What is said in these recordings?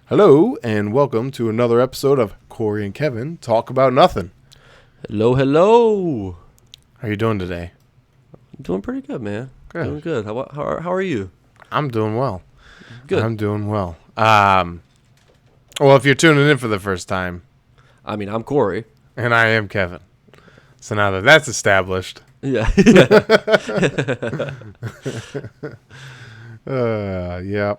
Hello, and welcome to another episode of Corey and Kevin Talk About Nothing. Hello. How you doing today? I'm doing pretty good, man. Good. Doing good. How are you? I'm doing well. Good. I'm doing well. Well, if you're tuning in for the first time, I'm Corey. and I am Kevin. So now that that's established, Yeah. yeah.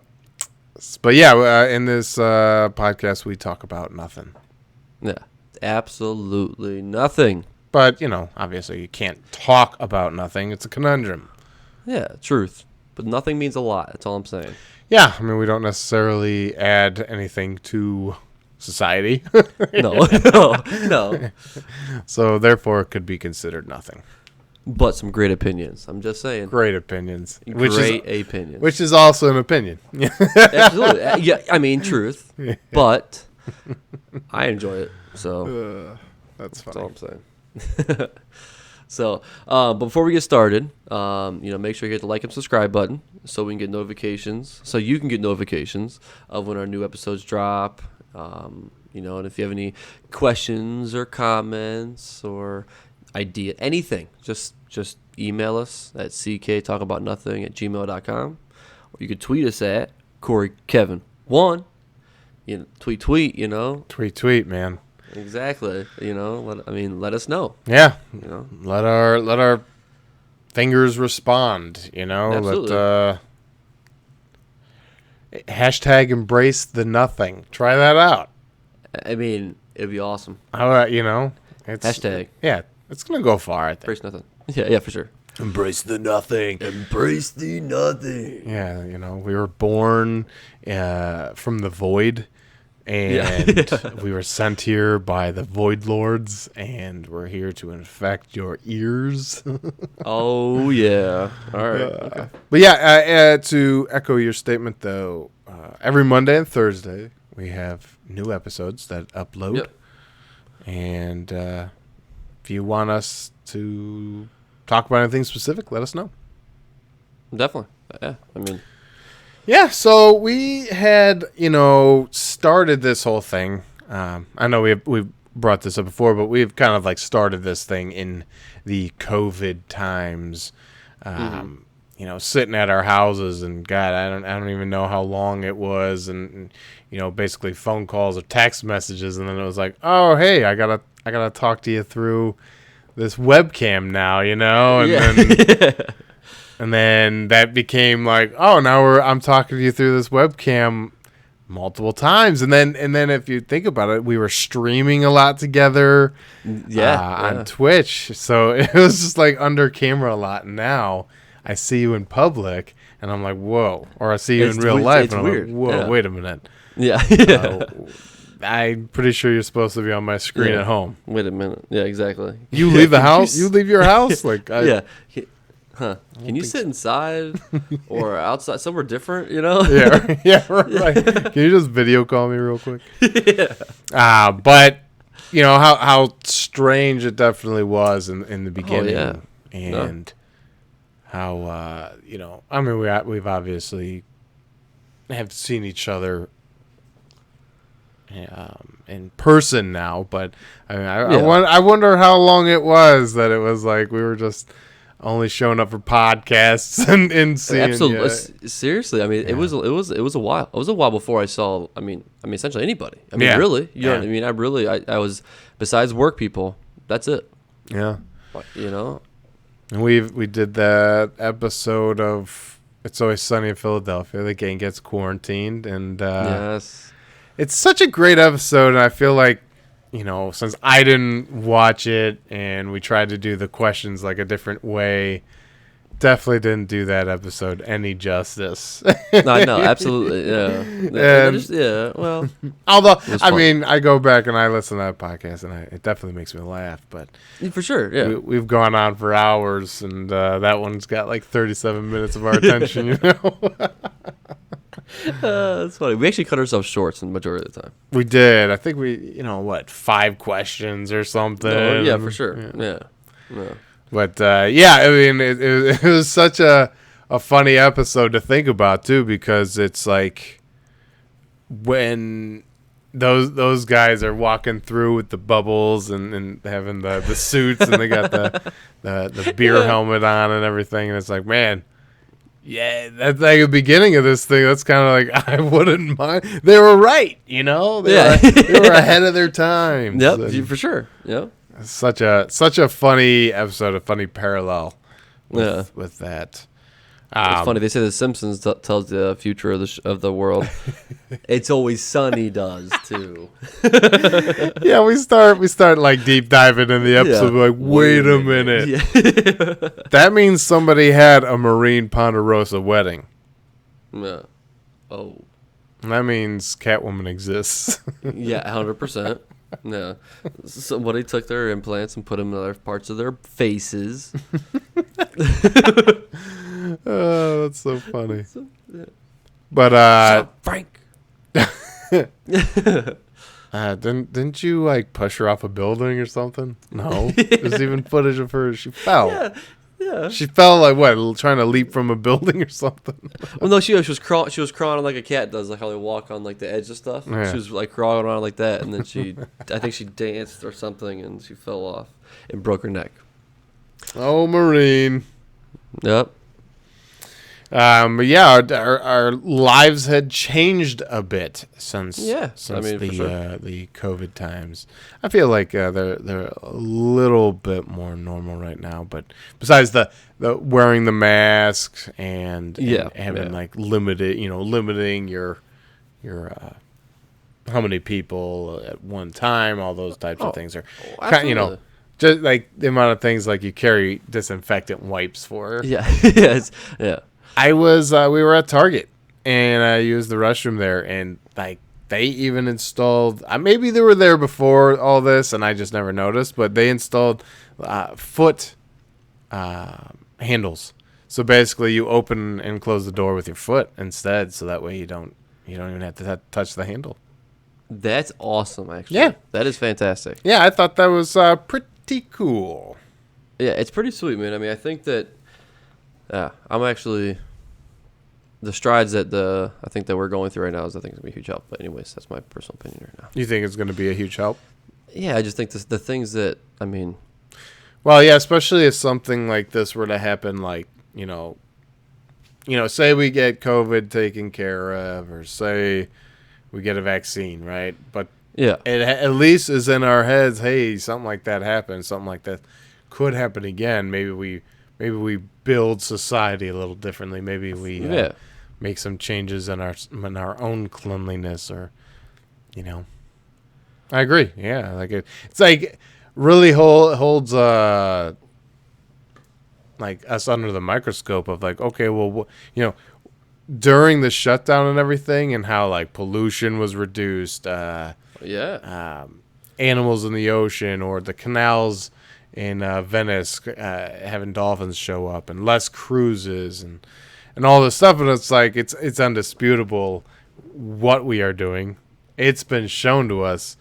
But yeah, in this podcast, we talk about nothing. Yeah. Absolutely nothing. But, obviously you can't talk about nothing. It's a conundrum. Yeah, truth. But nothing means a lot. That's all I'm saying. Yeah, we don't necessarily add anything to society. No. So, therefore, it could be considered nothing. But some great opinions. I'm just saying. Great opinions. Opinions. Which is also an opinion. Absolutely. Yeah, truth. But I enjoy it. So That's that's funny. all I'm saying. So, before we get started, make sure you hit the like and subscribe button so we can get notifications, so you can get notifications of when our new episodes drop. And if you have any questions or comments or idea, anything, just email us at cktalkaboutnothing@gmail.com, or you could tweet us at CoreyKevin1. Tweet. Tweet, man. Exactly. Let us know. Yeah. You know. Let our fingers respond, Absolutely. Hashtag embrace the nothing. Try that out. It'd be awesome. How about, it's Hashtag. Yeah, it's going to go far, I think. Embrace nothing. Yeah, for sure. Embrace the nothing. Embrace the nothing. Yeah, we were born from the void, and Yeah. we were sent here by the void lords, and we're here to infect your ears. Oh, yeah. All right. Okay. But yeah, to echo your statement, though, every Monday and Thursday, we have new episodes that upload. Yep. And if you want us to talk about anything specific, let us know. Definitely. Yeah. Yeah, so we had, started this whole thing. I know we've brought this up before, but we've kind of started this thing in the COVID times. Sitting at our houses, and God, I don't even know how long it was, and basically phone calls or text messages, and then it was like, oh hey, I gotta talk to you through this webcam now, and then and then that became like, oh, now I'm talking to you through this webcam multiple times, and then if you think about it, we were streaming a lot together, on Twitch, so it was just under camera a lot. And now I see you in public, and I'm like, whoa, or I see you in real life, and I'm weird. like, whoa, wait a minute, Yeah. I'm pretty sure you're supposed to be on my screen at home. Wait a minute. Yeah, exactly. You leave the house? You leave your house? Yeah. Huh. Can you sit inside or outside somewhere different, Yeah, yeah, right. Can you just video call me real quick? Yeah. But how strange it definitely was in the beginning, and how we've obviously have seen each other in person now, but I wonder how long it was that it was like we were just only showing up for podcasts and seeing. Absolutely. Seriously, it was a while. It was a while before I saw. Essentially anybody. Really. You know what I mean? I was, besides work people. That's it. Yeah. And we did that episode of It's Always Sunny in Philadelphia. The gang gets quarantined, and yes, it's such a great episode. And I feel like, since I didn't watch it and we tried to do the questions a different way, definitely didn't do that episode any justice. No, absolutely, yeah. Well, although I go back and I listen to that podcast, and it definitely makes me laugh. But for sure, yeah. We've gone on for hours, and that one's got 37 minutes of our attention. That's funny. We actually cut ourselves short the majority of the time. We did. I think we, 5 questions or something. Oh, yeah, for sure. Yeah. But it was such a funny episode to think about too, because it's when those guys are walking through with the bubbles and having the suits and they got the beer helmet on and everything, and it's like, man, yeah, that's like the beginning of this thing. That's kind of like, I wouldn't mind. They were right, you know. They were ahead of their time. Yep, for sure. Yeah, such a funny episode, a funny parallel with that. It's funny. They say The Simpsons tells the future of the world. It's Always Sunny does too. Yeah, we start like deep diving in the episode. We're like, wait a minute. Yeah. That means somebody had a Marine Ponderosa wedding. Yeah. Oh. That means Catwoman exists. Yeah, 100%. Yeah. Somebody took their implants and put them in other parts of their faces. Oh, that's so funny. But Frank. Didn't you like push her off a building or something? No. There's even footage of her. She fell. Yeah. She fell like what? Trying to leap from a building or something. Well, no, she was crawling. She was crawling like a cat does, like how they walk on like the edge of stuff. Yeah. She was like crawling around like that, and then I think she danced or something, and she fell off and broke her neck. Oh, Marine. Yep. But yeah, our lives had changed a bit since the COVID times. I feel like they're a little bit more normal right now. But besides the wearing the mask and having like limiting your how many people at one time, all those types of things are just like the amount of things like you carry disinfectant wipes for. Yeah. Yeah. We were at Target and I used the restroom there, and like they even installed, maybe they were there before all this and I just never noticed, but they installed foot handles. So basically you open and close the door with your foot instead, so that way you don't even have to touch the handle. That's awesome, actually. Yeah. That is fantastic. Yeah, I thought that was pretty cool. Yeah, it's pretty sweet, man. I mean, I think that I'm actually the strides that I think that we're going through right now is I think it's gonna be a huge help. But anyways, that's my personal opinion right now. You think it's going to be a huge help? Yeah, I just think the things that Well, yeah, especially if something like this were to happen, like say we get COVID taken care of, or say we get a vaccine, right? But yeah, it at least is in our heads. Hey, something like that happened. Something like that could happen again. Maybe we build society a little differently. Maybe we make some changes in our own cleanliness, or I agree. Yeah, like it's like really holds like us under the microscope of like, okay, well, during the shutdown and everything, and how like pollution was reduced, animals in the ocean, or the canals in Venice having dolphins show up, and less cruises and all this stuff. And it's like it's undisputable what we are doing. It's been shown to us.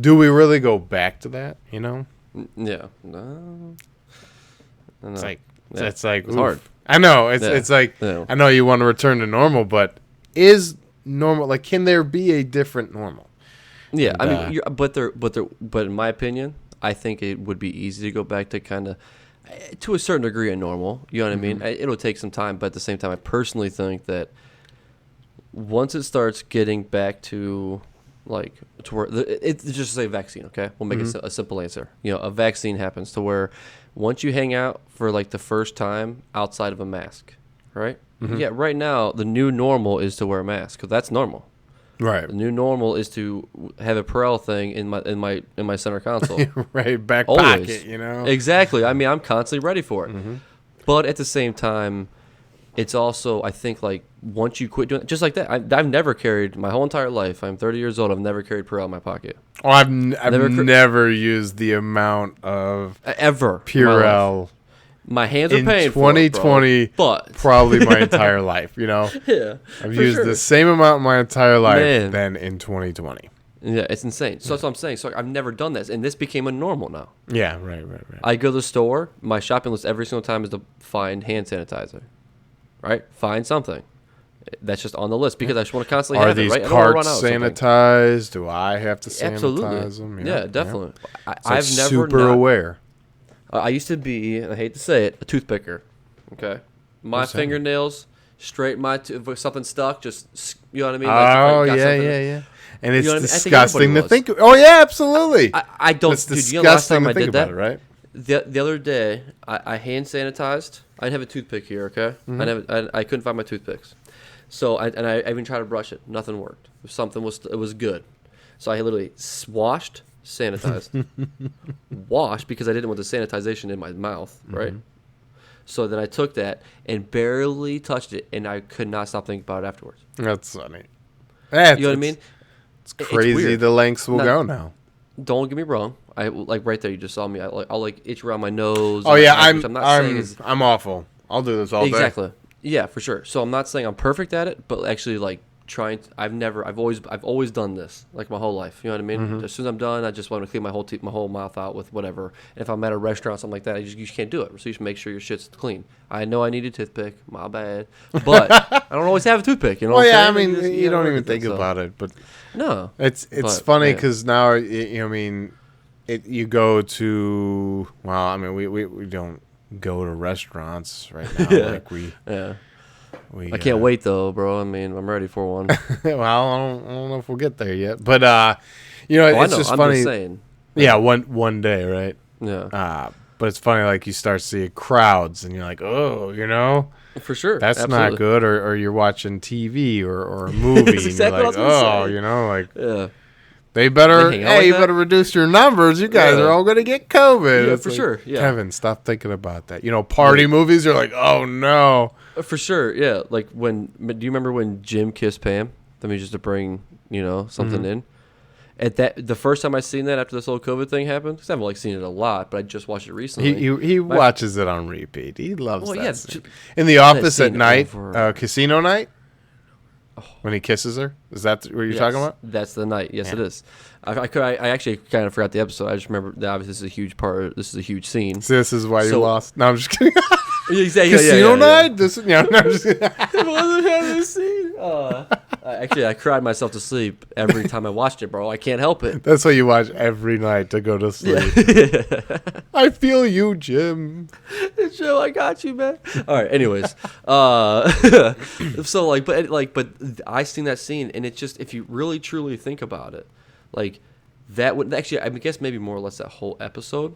Do we really go back to that? Yeah. No. It's like it's hard. I know it's like I know you want to return to normal, but is normal, like, can there be a different normal? Yeah, and, I mean, but in my opinion, I think it would be easy to go back to kind of, to a certain degree, a normal. You know what I mean? It'll take some time, but at the same time, I personally think that once it starts getting back to like to where it's just say vaccine, okay? We'll make it a simple answer. A vaccine happens to where once you hang out for like the first time outside of a mask, right? Yeah, right now the new normal is to wear a mask because that's normal. Right. The new normal is to have a Perel thing in my center console. Right, back Always. pocket, Exactly. I mean, I'm constantly ready for it. But at the same time, it's also, I think, like, once you quit doing it, just like that, I've never carried, my whole entire life, I'm 30 years old, I've never carried Perel in my pocket. Oh, I've never used the amount of ever Purell. My hands are in paying 2020, for it, but probably my entire life, Yeah. I've used the same amount my entire life than in 2020. Yeah, it's insane. So that's what I'm saying. So I've never done this, and this became a normal now. Yeah, right. I go to the store, my shopping list every single time is to find hand sanitizer. Right? Find something. That's just on the list because I just want to constantly Are have these it, right? I don't wanna carts run out of something. sanitized? Do I have to sanitize Absolutely. them? Yeah, definitely. It's like I've never super not, aware. I used to be, and I hate to say it, a toothpicker. Okay, my What's that mean? fingernails straight. If something stuck, just you know what I mean. Oh, Like, if I got yeah, something- yeah, yeah. And it's You know what I mean? I think disgusting to everybody think. Oh, yeah, absolutely. I don't. It's Dude, you know, last disgusting time to I think did about that, it, right? the other day, I hand sanitized. I didn't have a toothpick here. Okay, I couldn't find my toothpicks, so I even tried to brush it. Nothing worked. Something was good, so I literally washed, sanitized, washed because I didn't want the sanitization in my mouth, right? So then I took that and barely touched it, and I could not stop thinking about it afterwards. That's funny. You know what I mean? It's crazy weird. the lengths will Now- go now. Don't get me wrong. I like right there. You just saw me. I'll like itch around my nose. Oh and yeah, my eyes, which I'm not saying is I'm awful. I'll do this all day. exactly. Yeah, for sure. So I'm not saying I'm perfect at it, but actually like I've always done this like my whole life. You know what I mean? As soon as I'm done, I just want to clean my whole mouth out with whatever. And if I'm at a restaurant, something like that, you just can't do it. So you should make sure your shit's clean. I know I need a toothpick. My bad. But I don't always have a toothpick. You know? Well, what yeah, I I'm saying? mean, Just, you don't know, even think so- about it, but No. it's But, funny yeah. because now I mean, you go to we don't go to restaurants right now like we Yeah. we I can't wait though, bro. I mean, I'm ready for one. well, I don't know if we'll get there yet, but you know, Oh, I it's know. just I'm funny. just saying. Yeah, one day, right? Yeah. But it's funny, like you start seeing crowds, and you're like, oh, you know, For sure. that's Absolutely. not good. Or you're watching TV or a movie, and exactly you're what like, I was gonna oh, say. you know, like Yeah. they better, They hang out like you that? better reduce your numbers. You guys Yeah. are all gonna get COVID. Yeah, It's for like, sure, yeah. Kevin, stop thinking about that. You know, party movies, you're like, oh no. For sure, yeah. Like do you remember when Jim kissed Pam? I mean, just to bring something in. At the first time I seen that after this whole COVID thing happened, 'cause I haven't like seen it a lot, but I just watched it recently. He watches it on repeat. He loves Well, that yeah, scene. In the office at scene night, over- casino night, when he kisses her. Is that what you're talking about? That's the night. Yes, Yeah. it is. I actually kind of forgot the episode. I just remember that obviously this is a huge part. This is a huge scene. So this is why you So- lost. No, I'm just kidding. Exactly. Casino night. This, no, I'm just kidding. Actually, I cried myself to sleep every time I watched it, bro. I can't help it. That's what you watch every night to go to sleep. I feel you, Jim. Joe, I got you, man. All right. Anyways, so but I seen that scene, and it's just if you really truly think about it, like that would actually I guess maybe more or less that whole episode.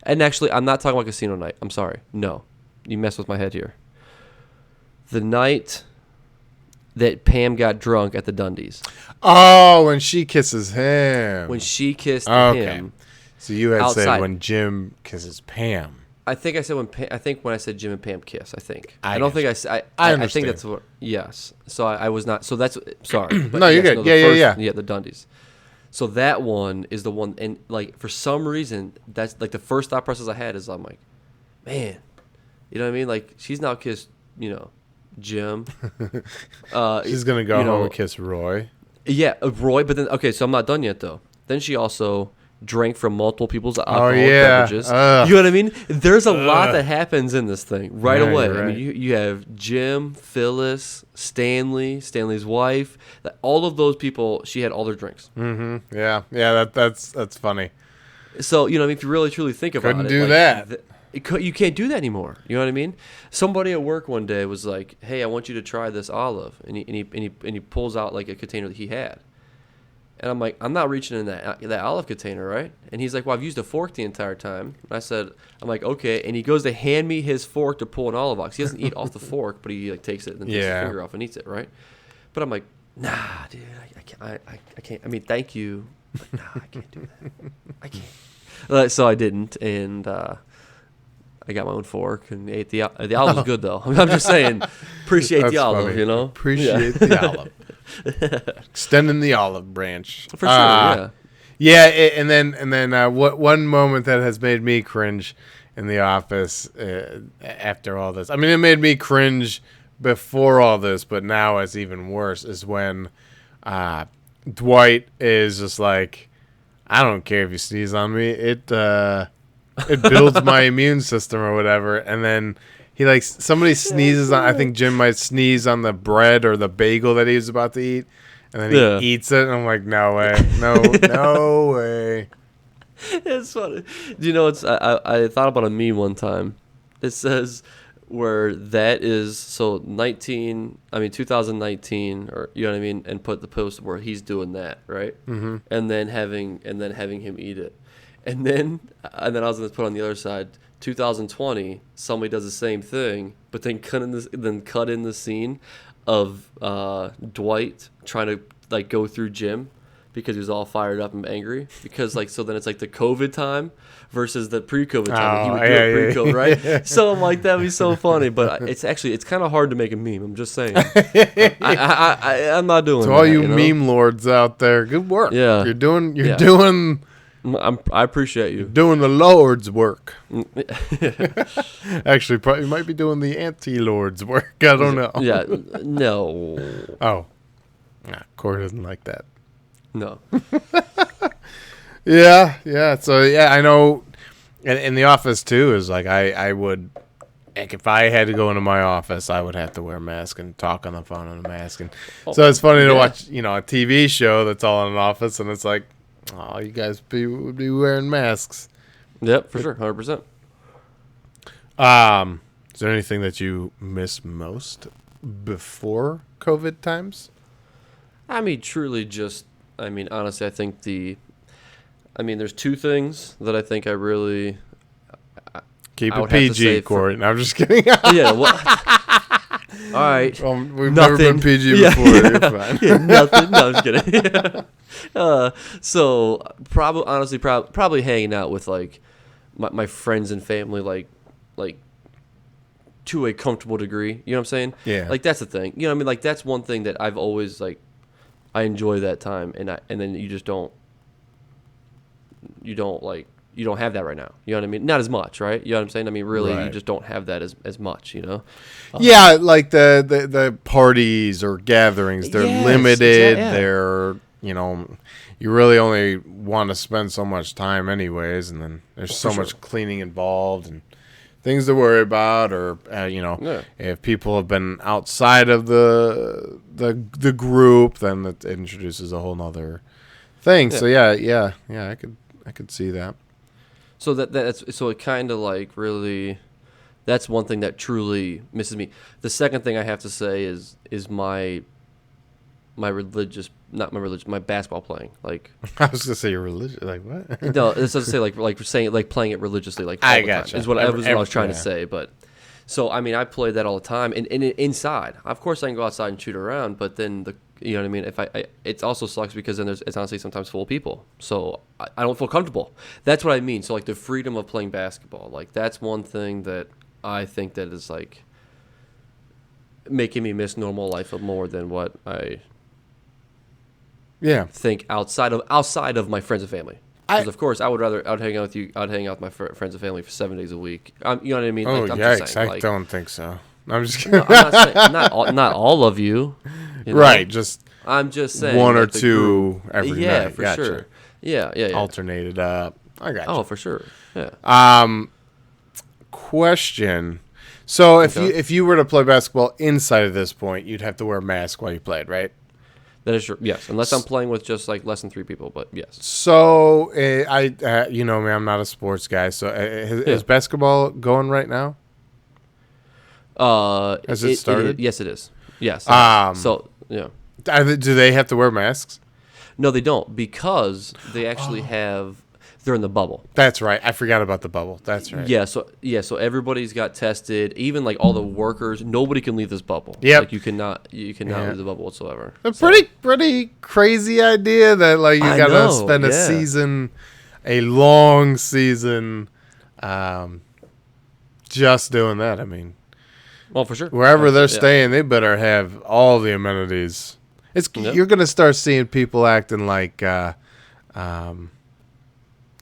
And actually, I'm not talking about casino night. I'm sorry. No, you messed with my head here. The night that Pam got drunk at the Dundies, Oh, when she kisses him. when she kissed Okay. him. So you had said outside. when Jim kisses Pam. I think I said when I said Jim and Pam kiss. I think I don't think I said. I I think understand. that's what. Yes. So I was not. So that's sorry. But No, you're good. the Yeah. Yeah, the Dundies. So that one is the one, and like for some reason, that's like the first thought process I had is I'm like, man, you know what I mean? Like she's now kissed, Jim. She's gonna go home and kiss Roy. Yeah, Roy. But then okay, so I'm not done yet though. Then she also drank from multiple people's alcoholic yeah. beverages. Ugh. You know what I mean? There's a lot that happens in this thing right Yeah, away. you're I right. mean, you have Jim, Phyllis, Stanley's wife. All of those people, she had all their drinks. Mm-hmm. Yeah. That's funny. So you know, I mean, if you really truly think about Couldn't it, do like, that. You can't do that anymore. You know what I mean? Somebody at work one day was like, "Hey, I want you to try this olive," and he pulls out like a container that he had. And I'm like, I'm not reaching in that olive container, right? And he's like, well, I've used a fork the entire time. And I said, I'm like, okay. And he goes to hand me his fork to pull an olive out. 'Cause he doesn't eat off the fork, but he like takes it and then takes his Yeah. finger off and eats it, right? But I'm like, nah, dude, I can't. I mean, thank you, but nah, I can't do that. I can't. So I didn't, and I got my own fork and ate the olive was good though. I'm just saying, appreciate That's the olive, funny. you know. Appreciate the olive. Extending the olive branch. For sure, yeah. Yeah, and then what one moment that has made me cringe in the office after all this. I mean, it made me cringe before all this, but now it's even worse. Is when Dwight is just like, I don't care if you sneeze on me. It builds my immune system or whatever, and then he like somebody sneezes on. I think Jim might sneeze on the bread or the bagel that he was about to eat, and then he eats it. And I'm like, no way, no way. It's funny. Do you know? I thought about a meme one time. It says where that is 2019, or you know what I mean, and put the post where he's doing that, right? Mm-hmm. And then having him eat it, and then I was gonna put on the other side 2020, somebody does the same thing, but then cut in the scene of Dwight trying to like go through Jim because he was all fired up and angry because like so then it's like the COVID time versus the pre-COVID time. He would do it pre-COVID, right? So I'm like, that'd be so funny, but it's kind of hard to make a meme. I'm just saying. I'm not doing. To all you meme lords out there, good work. Yeah, you're doing. I appreciate you doing the Lord's work. Actually, probably might be doing the anti-Lord's work. I don't know. Yeah, no. Oh, Corey doesn't like that. No. Yeah. So I know. In the office too is like I would, like if I had to go into my office, I would have to wear a mask and talk on the phone on a mask, and so it's funny to watch a TV show that's all in an office, and it's like, oh, you guys would be wearing masks. Yep, for sure, 100%. Is there anything that you miss most before COVID times? I mean, truly honestly, I think there's two things that I think I really... Keep it PG, Corey. No, I'm just kidding. Yeah, well... All right. We've never been PG before. You're fine. Yeah, nothing. No, I'm just kidding. So probably hanging out with like my friends and family, like to a comfortable degree. You know what I'm saying? Yeah. Like that's the thing. You know what I mean? Like that's one thing that I've always like. I enjoy that time, and then you just don't. You don't have that right now. You know what I mean? Not as much, right? You know what I'm saying? I mean, really, right. You just don't have that as much, you know? Yeah, like the parties or gatherings, they're limited. Yeah. They're, you really only want to spend so much time anyways, and then there's so much cleaning involved and things to worry about, or, if people have been outside of the group, then it introduces a whole nother thing. Yeah. So, yeah, I could see that. So so it kind of like really, that's one thing that truly misses me. The second thing I have to say is my basketball playing. Like I was gonna say you're religious. Like what? No, it's to say like playing it religiously. Like I gotcha. Is what I was trying to say. But so I mean I play that all the time and inside. Of course I can go outside and shoot around, but then you know what I mean? If it also sucks because then it's honestly sometimes full of people. So I don't feel comfortable. That's what I mean. So like the freedom of playing basketball, like that's one thing that I think that is like making me miss normal life more than what I think outside of my friends and family. Because of course I would hang out with you. I'd hang out with my friends and family for 7 days a week. You know what I mean? Oh, like, yikes! I don't think so. I'm just kidding. No, I'm not saying not all of you. You know? Right, just I'm just saying one like or two every night. Yeah, for gotcha. sure. Yeah. Alternated up. I got you. Oh, for sure. Yeah. Question. So if you were to play basketball inside at this point, you'd have to wear a mask while you played, right? That is true. Yes, unless I'm playing with just like less than 3 people, but yes. So you know me, I'm not a sports guy. So is basketball going right now? Has it started? Yes, it is. Yes. So yeah. Do they have to wear masks? No, they don't, because they actually they're in the bubble. That's right. I forgot about the bubble. That's right. Yeah. So everybody's got tested. Even like all the workers, nobody can leave this bubble. Yeah. Like you cannot leave the bubble whatsoever. A pretty crazy idea that like you gotta spend a season, a long season, just doing that. I mean. Well, for sure. Wherever they're staying, they better have all the amenities. You're going to start seeing people acting like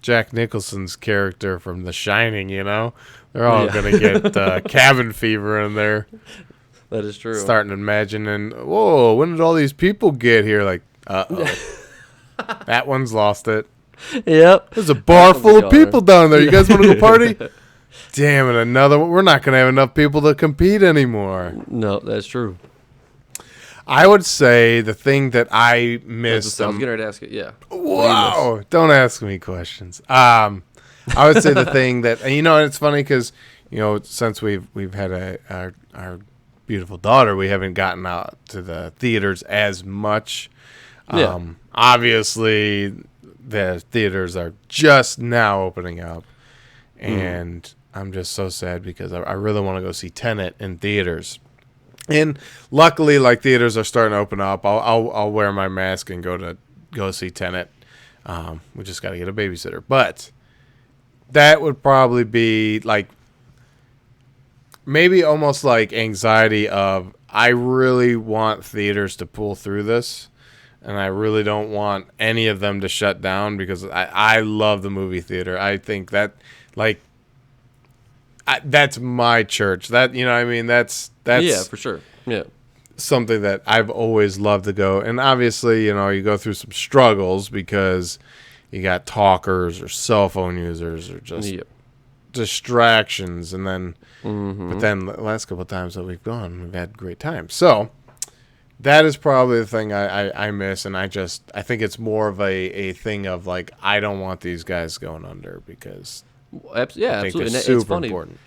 Jack Nicholson's character from The Shining, you know? They're all going to get cabin fever in there. That is true. Starting to imagine, whoa, when did all these people get here? Like, uh-oh. That one's lost it. Yep. There's a bar full of people down there. You guys want to go party? Damn it, another one. We're not going to have enough people to compete anymore. No, that's true. I would say the thing that I missed. I was getting ready to ask it. Yeah. Whoa! Don't ask me questions. I would say the thing that, and it's funny because since we've had our beautiful daughter, we haven't gotten out to the theaters as much. Yeah. Obviously, the theaters are just now opening up, and I'm just so sad because I really want to go see Tenet in theaters. And luckily, like, theaters are starting to open up. I'll wear my mask and go see Tenet. We just got to get a babysitter, but that would probably be like maybe almost like anxiety of I really want theaters to pull through this, and I really don't want any of them to shut down because I love the movie theater. I think that that's my church. That that's Yeah, for sure. Yeah. something that I've always loved to go. And obviously, you go through some struggles because you got talkers or cell phone users or just distractions. And then, but then the last couple of times that we've gone, we've had great times. So that is probably the thing I miss. And I think it's more of a thing of like, I don't want these guys going under because I think absolutely. they're And super it's funny. important.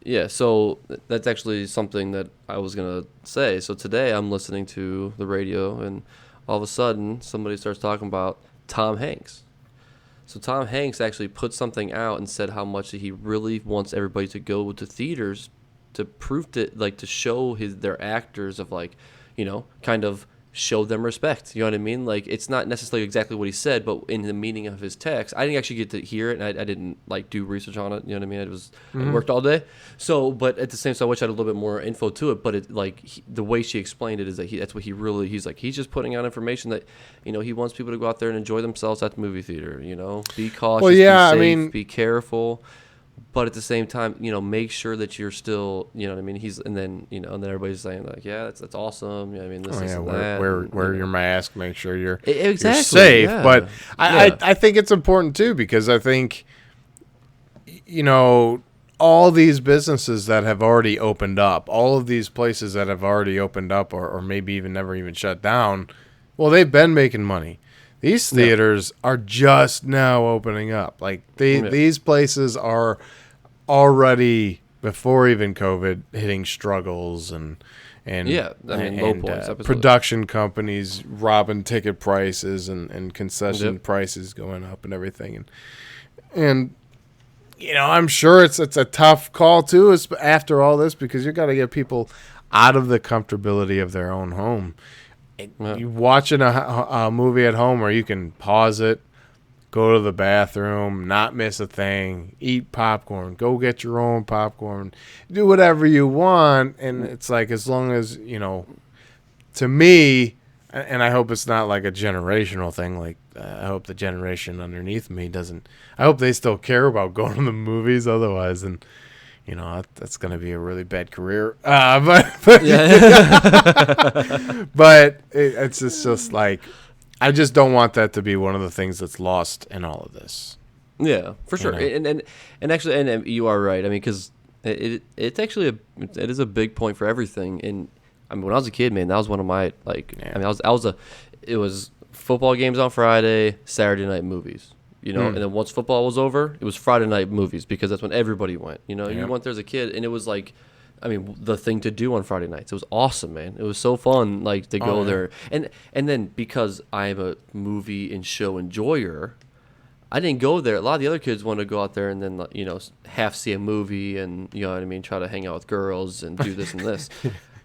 Yeah, so that's actually something that I was going to say. So today I'm listening to the radio, and all of a sudden somebody starts talking about Tom Hanks. So Tom Hanks actually put something out and said how much he really wants everybody to go to theaters to prove to show their actors of kind of show them respect. You know what I mean? Like, it's not necessarily exactly what he said, but in the meaning of his text, I didn't actually get to hear it, and I didn't do research on it. You know what I mean? I worked all day, but at the same time, I wish I had a little bit more info to it. But the way she explained it is that that's what he's just putting out information that he wants people to go out there and enjoy themselves at the movie theater. Be cautious, be safe, be careful. But at the same time, make sure that you're still, you know what I mean? And then everybody's saying like, yeah, that's awesome. You know what I mean? This and that. Wear your mask. Make sure you're safe. Yeah. But I think it's important too, because I think, all these businesses that have already opened up, all of these places that have already opened up or maybe even never even shut down, well, they've been making money. These theaters are just now opening up. Like these places are already, before even COVID, hitting struggles and low points. Production companies robbing ticket prices and concession prices going up and everything. And I'm sure it's a tough call too after all this, because you got to get people out of the comfortability of their own home. You watching a movie at home where you can pause it, go to the bathroom, not miss a thing, eat popcorn, go get your own popcorn, do whatever you want. And it's like, as long as, to me, and I hope it's not like a generational thing. Like, I hope the generation underneath me doesn't, I hope they still care about going to the movies. Otherwise, and that's going to be a really bad career. But it's just like, I just don't want that to be one of the things that's lost in all of this. Yeah, for sure. And actually, and you are right. I mean, because it's actually it is a big point for everything. And I mean, when I was a kid, man, that was one of my it was football games on Friday, Saturday night movies. And then once football was over, it was Friday night movies, because that's when everybody went. You went there as a kid, and it was like, I mean, the thing to do on Friday nights. It was awesome, man. It was so fun, to go there. And then because I'm a movie and show enjoyer, I didn't go there. A lot of the other kids wanted to go out there and then, half see a movie and, try to hang out with girls and do this and this.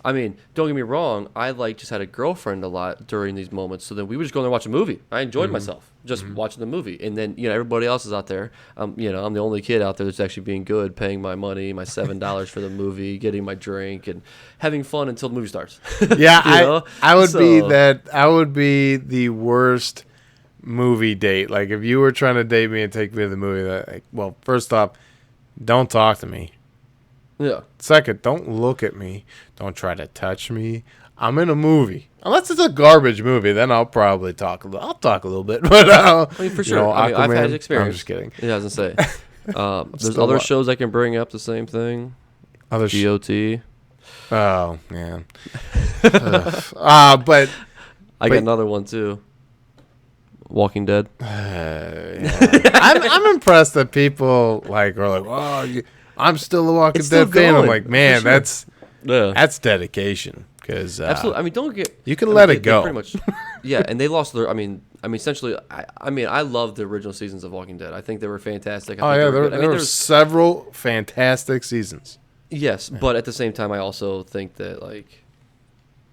I mean, don't get me wrong. I just had a girlfriend a lot during these moments. So then we would just go there and watch a movie. I enjoyed myself just watching the movie. And then, everybody else is out there. I'm the only kid out there that's actually being good, paying my money, my $7 for the movie, getting my drink, and having fun until the movie starts. Yeah, I would be the worst movie date. Like, if you were trying to date me and take me to the movie, well, first off, don't talk to me. Yeah. Second, don't look at me. Don't try to touch me. I'm in a movie. Unless it's a garbage movie, then I'll probably talk a little. I'll talk a little bit, but for sure. I've had experience. I'm just kidding. Yeah, I was gonna say. There's Still other wa- shows I can bring up. The same thing. Other GOT. Oh man. But I got another one too. Walking Dead. yeah. I'm impressed that people like are like, oh, I'm still a Walking It's still Dead fan. I'm going, like, man, for sure. that's Yeah. dedication. Because Absolutely. I mean, don't get. you can I mean, let they it go. Pretty much. Yeah, and they lost their. I mean, essentially. I love the original seasons of Walking Dead. I think they were fantastic. Oh I think yeah, they were good. there were several fantastic seasons. Yes, but at the same time, I also think that like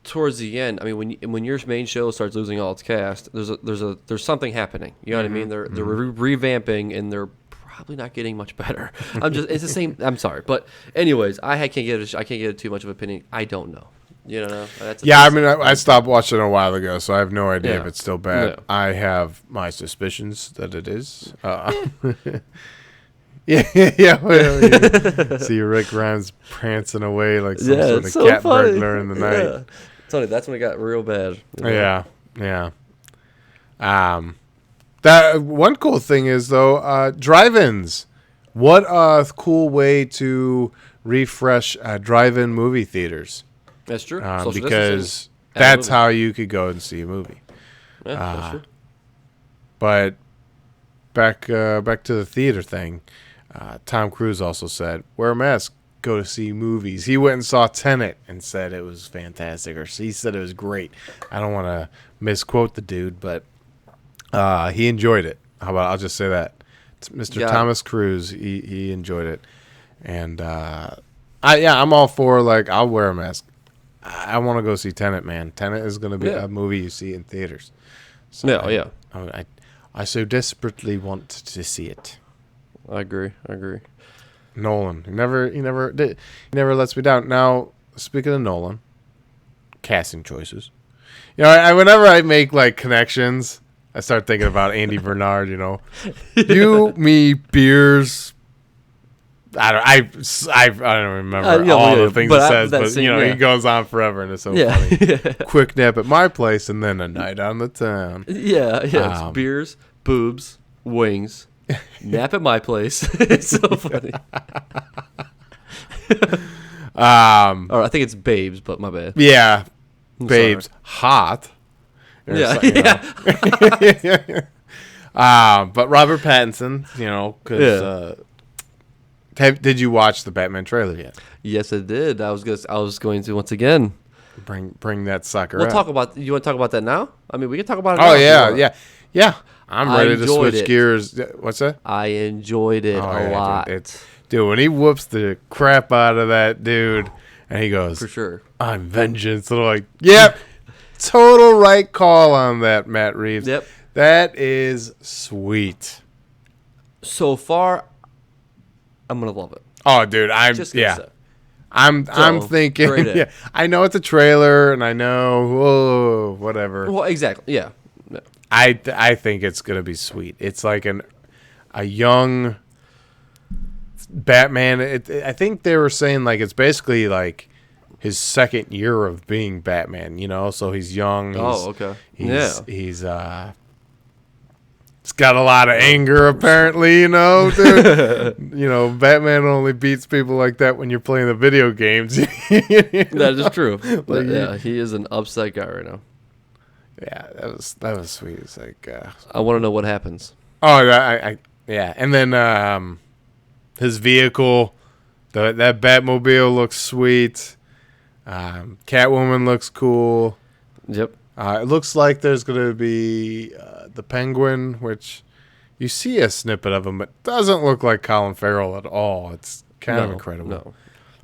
towards the end, I mean, when your main show starts losing all its cast, there's something happening. You know what I mean? They're revamping, and they're probably not getting much better. It's the same. I'm sorry, but anyways, I can't get too much of an opinion. I don't know. You know, I mean, I stopped watching a while ago, so I have no idea if Yeah. it's still bad. Yeah. I have my suspicions that it is. Yeah. Well, see Rick Grimes prancing away like some sort of it's so cat funny. burglar in the night. Yeah. Tony, that's when it got real bad. you know? Yeah. That one cool thing is though, drive-ins. What a cool way to refresh drive-in movie theaters. That's true. Social distancing Because and a that's movie. how you could go and see a movie. Yeah, that's true. But back to the theater thing. Tom Cruise also said, "Wear a mask, go to see movies." He went and saw Tenet and said it was fantastic, or he said it was great. I don't want to misquote the dude, but he enjoyed it. How about I'll just say that, Mr. Yeah. Thomas Cruise, he enjoyed it, and I'm all for like I'll wear a mask. I want to go see Tenet, man. Tenet is going to be a movie you see in theaters. So Yeah, I so desperately want to see it. I agree. Nolan, he never lets me down. Now, speaking of Nolan, casting choices. You know, whenever I make like connections, I start thinking about Andy Bernard. You know, you, me, beers. I don't remember all the things but it says, but scene, you know, yeah. he goes on forever, and it's so Yeah. funny. Quick nap at my place, and then a night on the town. Yeah. It's beers, boobs, wings, nap at my place. It's so funny. Or I think it's babes, but my bad. Yeah, I'm babes, hot. Or Yeah, something, you know. But Robert Pattinson, you know, because did you watch the Batman trailer yet? Yes, I did. I was going to once again. Bring that sucker. We'll out. talk about. You want to talk about that now? I mean, we can talk about it. Oh now if you want. yeah. I'm I ready to enjoyed switch it. gears. What's that? I enjoyed it Oh, a yeah, lot. Dude, when he whoops the crap out of that dude, and he goes, For sure. "I'm vengeance," and I'm like, "Yep, total right call on that, Matt Reeves." Yep. That is sweet. So far, I'm gonna love it. Oh, dude, I'm Just gonna say. I'm So, thinking. great ad. Yeah, I know it's a trailer, and I know, whatever. Well, exactly. Yeah. No. I think it's gonna be sweet. It's like a young Batman. I think they were saying like it's basically like his second year of being Batman. You know, so he's young. Oh, okay. He's got a lot of anger apparently. You know, dude. You know, Batman only beats people like that when you're playing the video games. That is true. But, Like, yeah, he is an upset guy right now. Yeah, that was sweet. It's like, I want to know what happens. oh, yeah, and then his vehicle, that Batmobile looks sweet. Catwoman looks cool. Yep. It looks like there's gonna be the Penguin, which you see a snippet of him, but doesn't look like Colin Farrell at all. It's kind of incredible.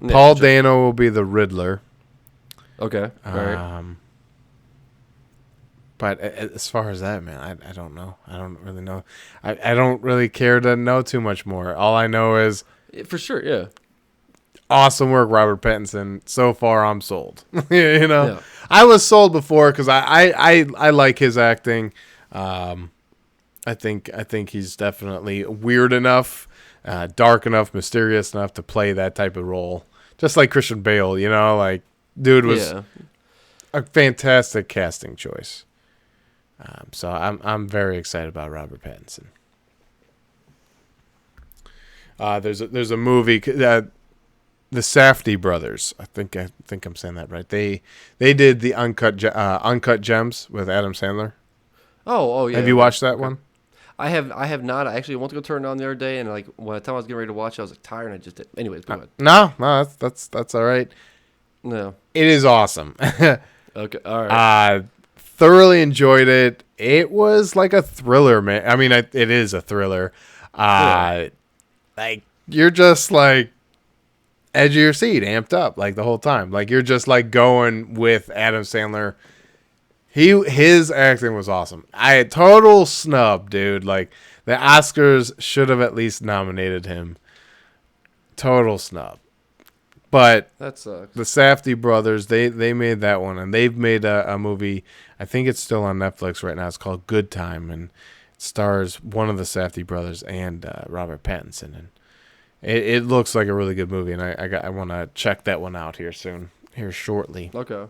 No. Paul Yeah, Dano will be the Riddler. Okay. All right. But as far as that, man, I don't know. I don't really know. I don't really care to know too much more. All I know is For sure. Yeah. awesome work, Robert Pattinson. So far, I'm sold. You know, Yeah. I was sold before because I like his acting. I think he's definitely weird enough, dark enough, mysterious enough to play that type of role. Just like Christian Bale, you know, like dude was a fantastic casting choice. So I'm very excited about Robert Pattinson. There's a movie that the Safdie brothers. I think I'm saying that right. They did the Uncut Gems with Adam Sandler. Oh yeah. Have you watched that one? I have not. I actually went to go turn it on the other day, and like by the time I was getting ready to watch it, I was like tired, and I just did. Anyways, go ahead. No, that's all right. No. It is awesome. Okay. All right. Thoroughly enjoyed it. It was like a thriller, man. I mean, it is a thriller. Like you're just like edge of your seat, amped up like the whole time. Like you're just like going with Adam Sandler. His acting was awesome. Total snub, dude. Like the Oscars should have at least nominated him. Total snub. But That sucks. the Safdie brothers, they made that one, and they've made a movie. I think it's still on Netflix right now. It's called Good Time, and it stars one of the Safdie brothers and Robert Pattinson. And it looks like a really good movie, and I want to check that one out here shortly. Okay.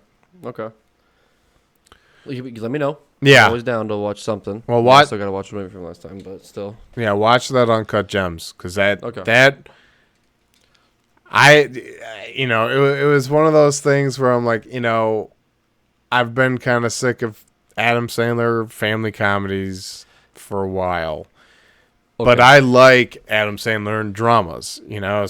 Let me know. Yeah. I'm always down to watch something. Well, I still gotta watch the movie from last time, but still. Yeah, watch that Uncut Gems, because it was one of those things where I'm like, I've been kind of sick of Adam Sandler family comedies for a while. Okay. But I like Adam Sandler in dramas,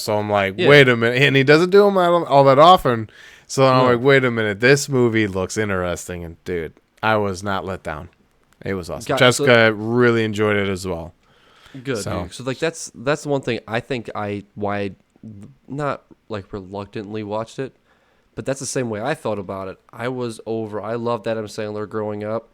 so I'm like, wait a minute. And he doesn't do them all that often. So I'm like, wait a minute. This movie looks interesting. And, dude, I was not let down. It was awesome. Jessica really enjoyed it as well. Good. So like that's the one thing I think why I not like reluctantly watched it, but that's the same way I felt about it. I loved Adam Sandler growing up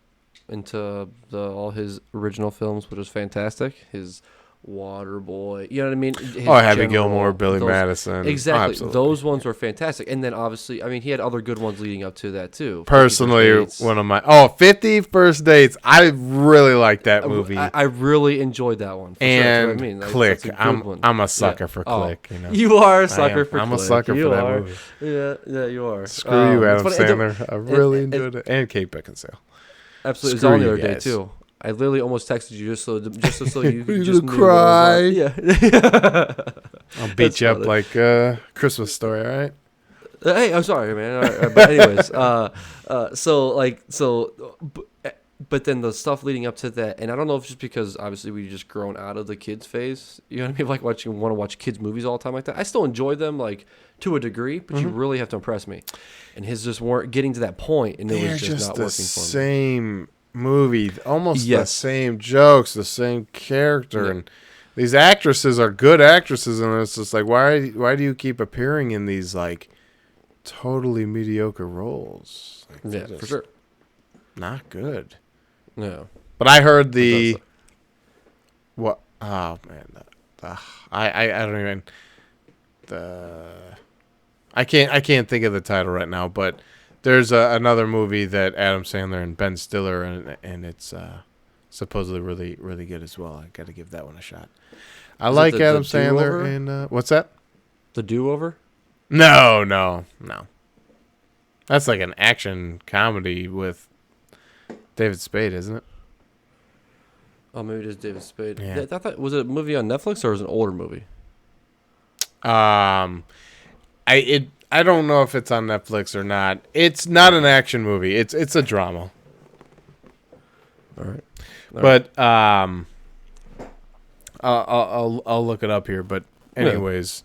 into all his original films, which was fantastic. His Waterboy, you know what I mean? Happy Gilmore, Billy Madison. Exactly. Those ones were fantastic. And then obviously, I mean, he had other good ones leading up to that too. Personally, one of my 50 First Dates. I really like that movie. I really enjoyed that one. And sure. Click. I'm a sucker for Click. You are a sucker for Click. I'm a sucker for that movie. Yeah, you are. Screw you, Adam Sandler. I really enjoyed it. And Kate Beckinsale. Absolutely. It was on the other day too. I literally almost texted you just so you could just cry. Yeah. I'll beat you up like Christmas Story, all right? Hey, I'm sorry, man. But anyways, but then the stuff leading up to that, and I don't know if it's just because obviously we just grown out of the kids phase. You know what I mean? Like want to watch kids movies all the time like that. I still enjoy them like to a degree, but you really have to impress me. And his just weren't getting to that point, and it was just not working for me. Same movie, almost the same jokes, the same character, and these actresses are good actresses, and it's just like why do you keep appearing in these like totally mediocre roles? Like, for sure, not good. No, but I heard what? Oh man, I don't even I can't think of the title right now, but. There's another movie that Adam Sandler and Ben Stiller, and it's supposedly really, really good as well. I got to give that one a shot. I like Adam Sandler, and what's that? The Do-Over? No. That's like an action comedy with David Spade, isn't it? Oh, maybe it is David Spade. Yeah. I thought, was it a movie on Netflix or was it an older movie? I don't know if it's on Netflix or not. It's not an action movie. It's a drama. All right. But I'll look it up here. But anyways,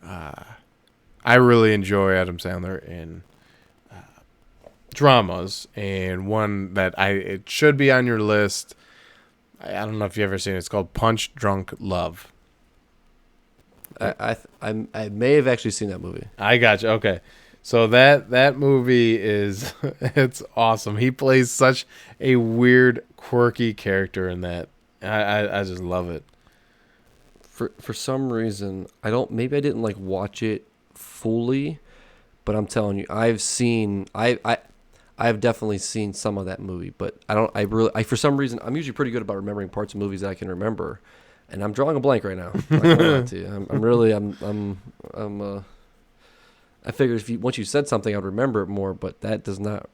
I really enjoy Adam Sandler in dramas, and one that it should be on your list. I don't know if you've ever seen it. It's called Punch Drunk Love. I may have actually seen that movie. I got you. Okay. So that movie is it's awesome. He plays such a weird, quirky character in that. I just love it. For some reason, maybe I didn't like watch it fully, but I'm telling you, I've definitely seen some of that movie, but for some reason I'm usually pretty good about remembering parts of movies that I can remember. And I'm drawing a blank right now. I'm not gonna lie to you. I figured once you said something, I'd remember it more, but it's not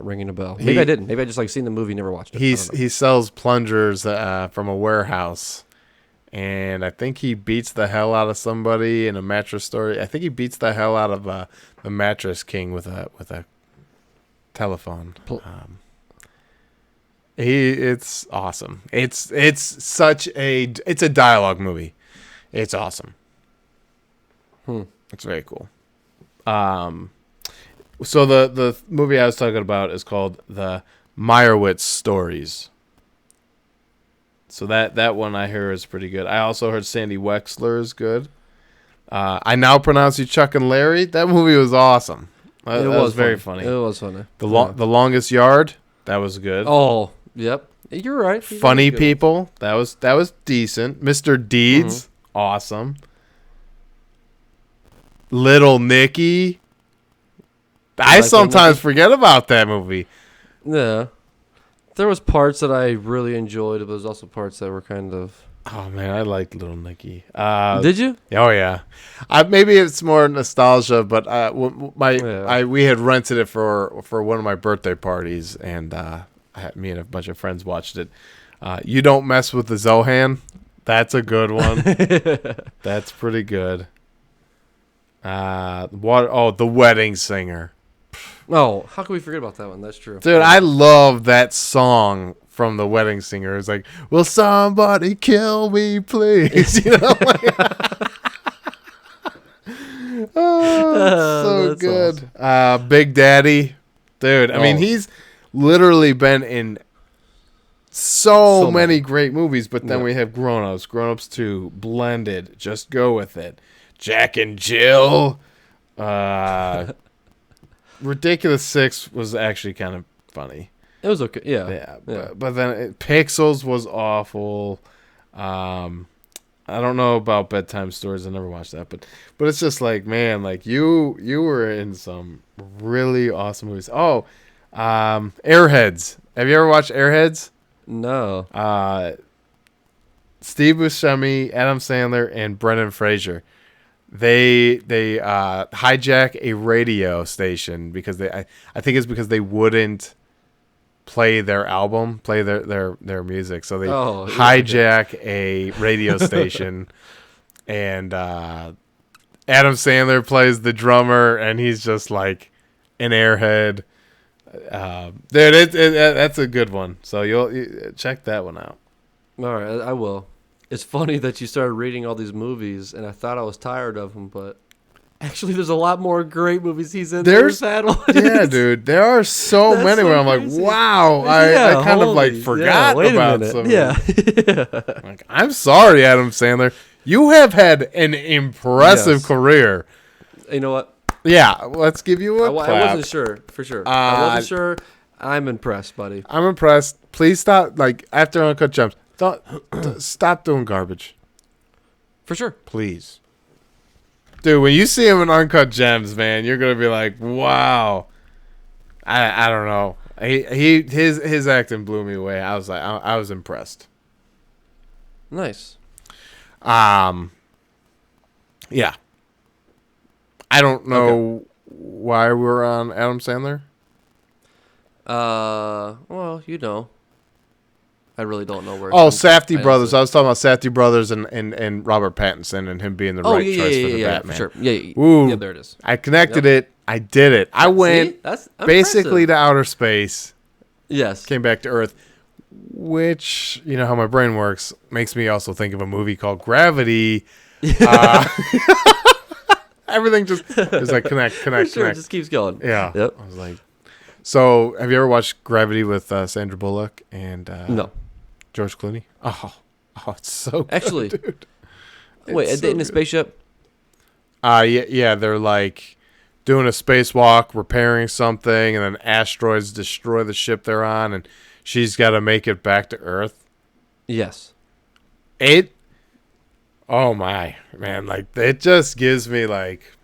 ringing a bell. Maybe I didn't. Maybe I just like seen the movie, never watched it. He sells plungers from a warehouse, and I think he beats the hell out of somebody in a mattress story. I think he beats the hell out of the mattress king with a telephone. It's awesome. It's a dialogue movie. It's awesome. It's very cool. So the movie I was talking about is called The Meyerowitz Stories. So that one I hear is pretty good. I also heard Sandy Wexler is good. I Now Pronounce You Chuck and Larry. That movie was awesome. That was very funny. It was funny. The Longest Yard. That was good. Oh, yep. You're right. Funny People. That was decent. Mr. Deeds. Awesome. Little Nicky. I sometimes forget about that movie. Yeah. There was parts that I really enjoyed, but there's also parts that were kind of... Oh, man, I liked Little Nicky. Did you? Oh, yeah. Maybe it's more nostalgia, but we had rented it for one of my birthday parties, and me and a bunch of friends watched it. You Don't Mess with the Zohan. That's a good one. That's pretty good. The Wedding Singer. Oh, how can we forget about that one? That's true. Dude, I love that song from The Wedding Singer. It's like, will somebody kill me, please? You know, so good. Awesome. Big Daddy. Dude, I mean, he's literally been in so many great movies, but then we have Grown Ups, Grown Ups 2, Blended, Just Go With It, Jack and Jill. Ridiculous 6 was actually kind of funny. It was okay. Yeah. But then Pixels was awful. I don't know about Bedtime Stories. I never watched that, but it's just like, man, like you were in some really awesome movies. Oh, Airheads. Have you ever watched Airheads? No. Steve Buscemi, Adam Sandler, and Brendan Fraser. They hijack a radio station because I think it's because they wouldn't play their album, play their music, so they hijack a radio station, and Adam Sandler plays the drummer, and he's just like an airhead. Dude, that's a good one. So you check that one out. All right, I will. It's funny that you started reading all these movies, and I thought I was tired of them, but actually there's a lot more great movies he's in. Yeah, dude. There are so many where I'm crazy. Like, wow. I kind of like forgot about some. Yeah. Like, I'm sorry, Adam Sandler. You have had an impressive career. You know what? Yeah, let's give you a clap. I wasn't sure, for sure. I wasn't sure. I'm impressed, buddy. I'm impressed. Please stop, like, after Uncut Gems. Stop doing garbage. For sure. Please. Dude, when you see him in Uncut Gems, man, you're going to be like, wow. I don't know. His acting blew me away. I was like, I was impressed. Nice. Yeah. I don't know why we're on Adam Sandler. Well, you know. I really don't know where. Oh, Safdie Brothers. I was talking about Safdie Brothers and Robert Pattinson and him being the right choice for the Batman. For sure. Yeah, Ooh, yeah, there it is. I connected it. I did it. I went basically to outer space. Yes. Came back to Earth, which, you know how my brain works, makes me also think of a movie called Gravity. Everything just is like connect. It just keeps going. Yeah. Yep. I was like, so have you ever watched Gravity with Sandra Bullock and no. George Clooney? Oh, it's so good, actually, dude. Wait, are they in a spaceship? Yeah, they're like doing a spacewalk, repairing something, and then asteroids destroy the ship they're on, and she's got to make it back to Earth. Yes. Oh my, man, like, it just gives me, like,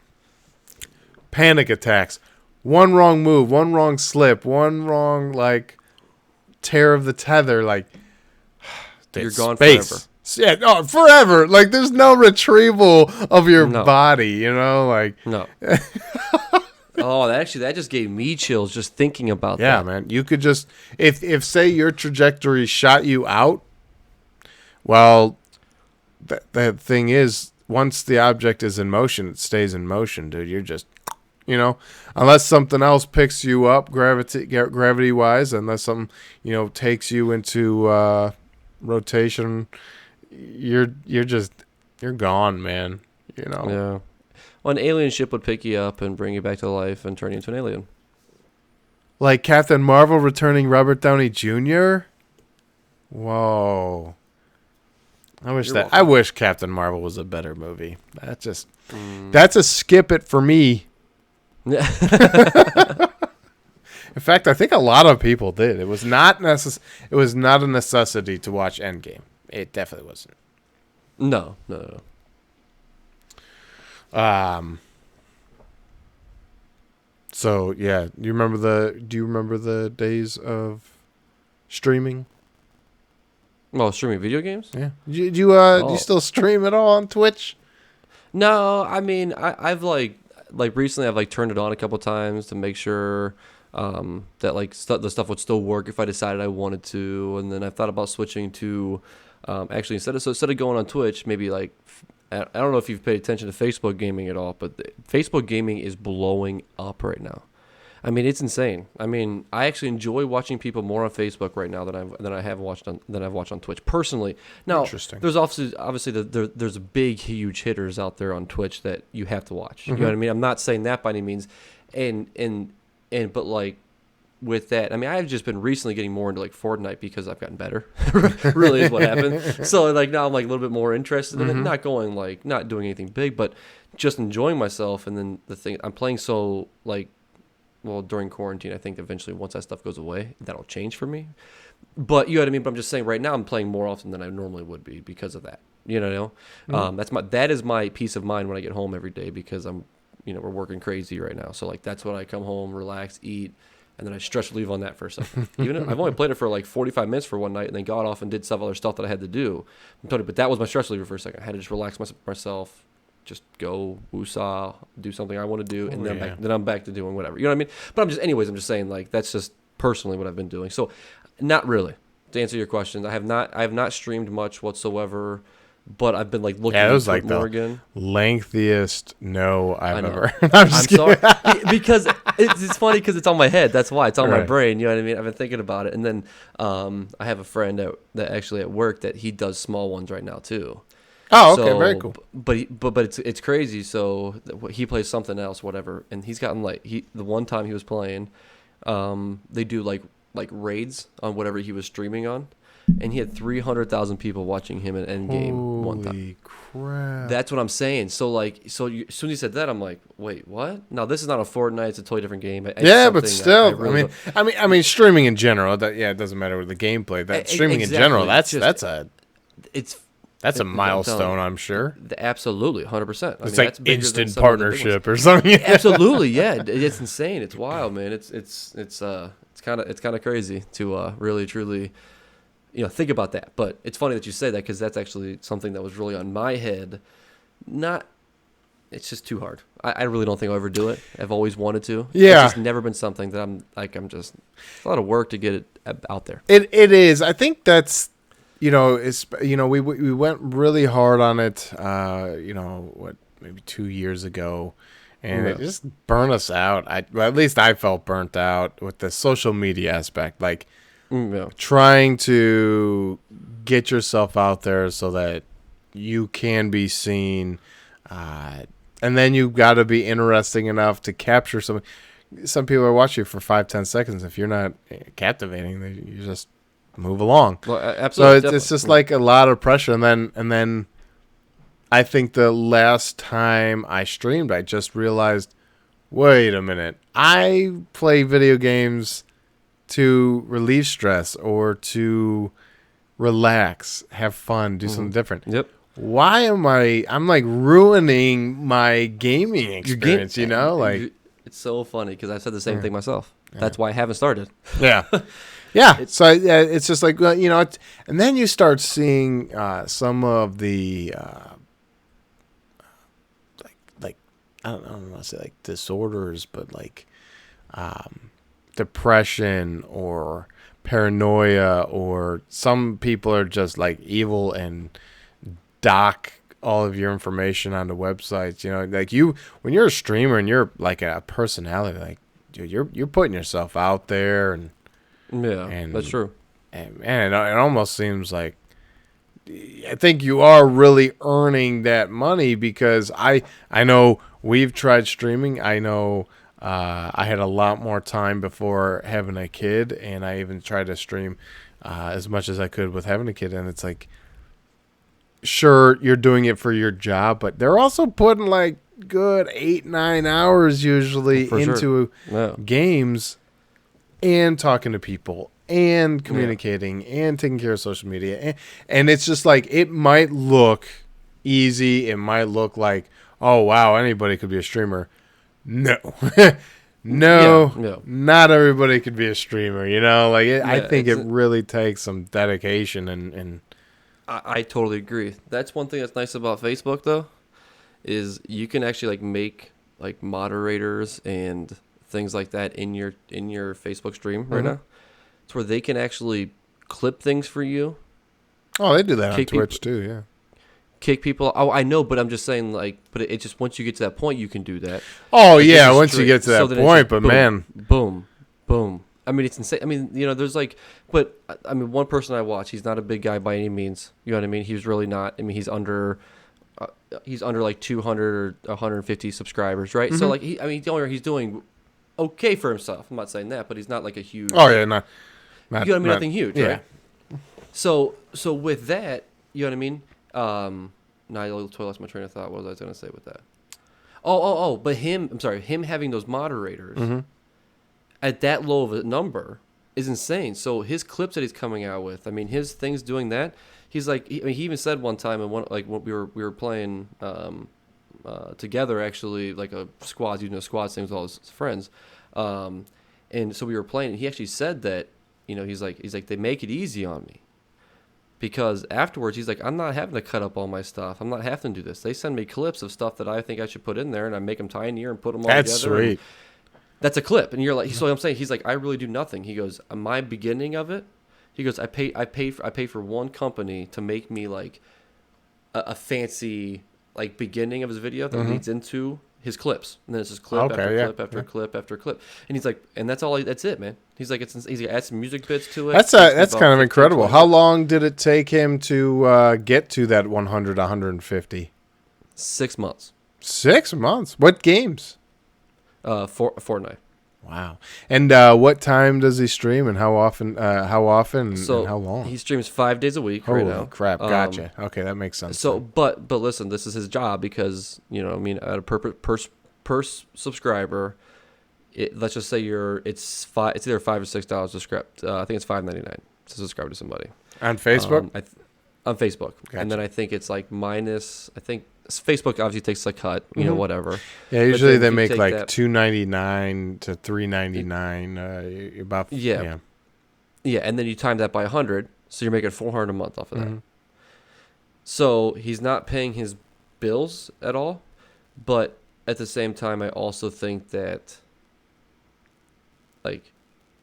panic attacks. One wrong move, one wrong slip, one wrong, like, tear of the tether, like, you're gone forever. Yeah, forever. Like, there's no retrieval of your body, you know? Like, no. That just gave me chills just thinking about that. Yeah, man. You could just, if say your trajectory shot you out, well, the thing is, once the object is in motion, it stays in motion, dude. You're just, unless something else picks you up gravity wise, unless something, takes you into rotation, you're gone, man. Yeah. Well, an alien ship would pick you up and bring you back to life and turn you into an alien. Like Captain Marvel returning Robert Downey Jr. Whoa. I wish Captain Marvel was a better movie. That's a skip it for me. In fact, I think a lot of people did. It was not It was not a necessity to watch Endgame. It definitely wasn't. No. So yeah, do you remember the days of streaming? Well, streaming video games? Yeah. Do you still stream at all on Twitch? No, I mean, I've like recently I've like turned it on a couple times to make sure that like the stuff would still work if I decided I wanted to, and then I thought about switching to actually instead of going on Twitch, maybe like I don't know if you've paid attention to Facebook gaming at all, but Facebook gaming is blowing up right now. I mean, it's insane. I mean, I actually enjoy watching people more on Facebook right now than I've watched on Twitch personally. Now, Interesting. There's obviously there's big huge hitters out there on Twitch that you have to watch. Mm-hmm. You know what I mean? I'm not saying that by any means, but like with that, I mean, I've just been recently getting more into like Fortnite because I've gotten better. Really is what happened. So like now I'm like a little bit more interested in it, not doing anything big, but just enjoying myself. And then the thing I'm playing so like. Well, during quarantine, I think eventually once that stuff goes away, that'll change for me. But you know what I mean? But I'm just saying right now I'm playing more often than I normally would be because of that. You know? That is my peace of mind when I get home every day because we're working crazy right now. So like that's when I come home, relax, eat, and then I stress relieve on that for a second. I've only played it for like 45 minutes for one night and then got off and did some other stuff that I had to do. I'm telling you, but that was my stress reliever for a second. I had to just relax myself. Just go woosah, do something I want to do, and then I'm back to doing whatever. You know what I mean? But I'm just saying like that's just personally what I've been doing. So, not really. To answer your question, I have not streamed much whatsoever, but I've been like looking. Yeah, it was like the more again. Lengthiest no I've ever. I'm sorry because it's funny because it's on my head. That's why it's on my brain. You know what I mean? I've been thinking about it, and then I have a friend that actually at work that he does small ones right now too. Oh, okay, very cool. But it's crazy. So he plays something else, whatever, and he's gotten like the one time he was playing, they do like raids on whatever he was streaming on, and he had 300,000 people watching him at Endgame one time. Holy crap! That's what I'm saying. So as soon as you said that, I'm like, wait, what? Now this is not a Fortnite; it's a totally different game. Yeah, but still, I mean, streaming in general. It doesn't matter with the gameplay. That streaming in general, that's a milestone, I'm sure. Absolutely, 100%. It's like instant partnership or something. Absolutely, yeah. It's insane. It's wild, man. It's kind of crazy to really truly, think about that. But it's funny that you say that because that's actually something that was really on my head. It's just too hard. I really don't think I'll ever do it. I've always wanted to. Yeah, it's just never been something that it's a lot of work to get it out there. It is. I think that's. We went really hard on it, maybe 2 years ago, and it just burned us out. At least I felt burnt out with the social media aspect, like trying to get yourself out there so that you can be seen, and then you got to be interesting enough to capture some. Some people are watching you for 5-10 seconds. If you're not captivating, you just move along. Well, absolutely. So it's just like a lot of pressure, and then I think the last time I streamed, I just realized, wait a minute, I play video games to relieve stress or to relax, have fun, do something different. Yep. Why am I'm like ruining my gaming experience? It's so funny because I said the same thing myself. Yeah. That's why I haven't started. Yeah. Yeah, it's just like, and then you start seeing some of the like I don't want to say like disorders, but like depression or paranoia, or some people are just like evil and dock all of your information on the websites. You know, like when you're a streamer and you're like a personality, like dude, you're putting yourself out there, and that's true. And man, it almost seems like I think you are really earning that money, because I know we've tried streaming. I know I had a lot more time before having a kid, and I even tried to stream as much as I could with having a kid, and it's like, sure, you're doing it for your job, but they're also putting like good 8-9 hours usually For into sure. games and talking to people and communicating and taking care of social media. And it's just like, it might look easy. It might look like, oh, wow, anybody could be a streamer. No. No, not everybody could be a streamer, you know? Like, I think it really takes some dedication and I totally agree. That's one thing that's nice about Facebook, though, is you can actually like make like moderators and things like that in your Facebook stream right now. It's where they can actually clip things for you. Oh, they do that on Twitch too, yeah. Kick people. Oh, I know, but I'm just saying, like, but it just, once you get to that point, you can do that. Oh, yeah, once you get to that point, but man. Boom, boom. I mean, it's insane. I mean, you know, there's like, but I mean, one person I watch, he's not a big guy by any means. You know what I mean? He's really not. I mean, he's under like 200 or 150 subscribers, right? So like, he's doing okay for himself. I'm not saying that, but he's not like a huge. Oh yeah, not you know what I mean? Nothing huge, yeah. Right? So with that, you know what I mean? No, I totally lost my train of thought. What was I going to say with that? But him having those moderators at that low of a number is insane. So his clips that he's coming out with, I mean, his things doing that, he's like, he even said one time, and when we were playing together, actually, like a squad, using a squad thing with all his friends, and so we were playing, and he actually said that, you know, he's like they make it easy on me. Because afterwards, he's like, I'm not having to cut up all my stuff. I'm not having to do this. They send me clips of stuff that I think I should put in there, and I make them tinier and put them all together. That's sweet. That's a clip. And you're like, so I'm saying, he's like, I really do nothing. He goes, my beginning of it, he goes, I pay for one company to make me like a fancy like beginning of his video that leads into his clips, and then it's just clip after clip after clip, and he's like, and that's all. That's it, man. He's like, he's gonna add some music bits to it. That's kind of incredible. How long did it take him to get to that 100, 150? 6 months. 6 months. What games? Fortnite. Wow. And what time does he stream, and how often? And how long? He streams 5 days a week. Holy right now. Crap! Gotcha. Okay, that makes sense. So, but listen, this is his job, because, you know, I mean, at a per subscriber, let's just say it's either $5 or $6 to subscribe. I think it's $5.99 to subscribe to somebody on Facebook. On Facebook, Gotcha. And then I think it's like minus. I think Facebook obviously takes a cut, you know, whatever. Yeah, usually they make like $2.99 to $3.99. About yeah, and then you time that by 100, so you're making $400 a month off of that. So he's not paying his bills at all, but at the same time, I also think that like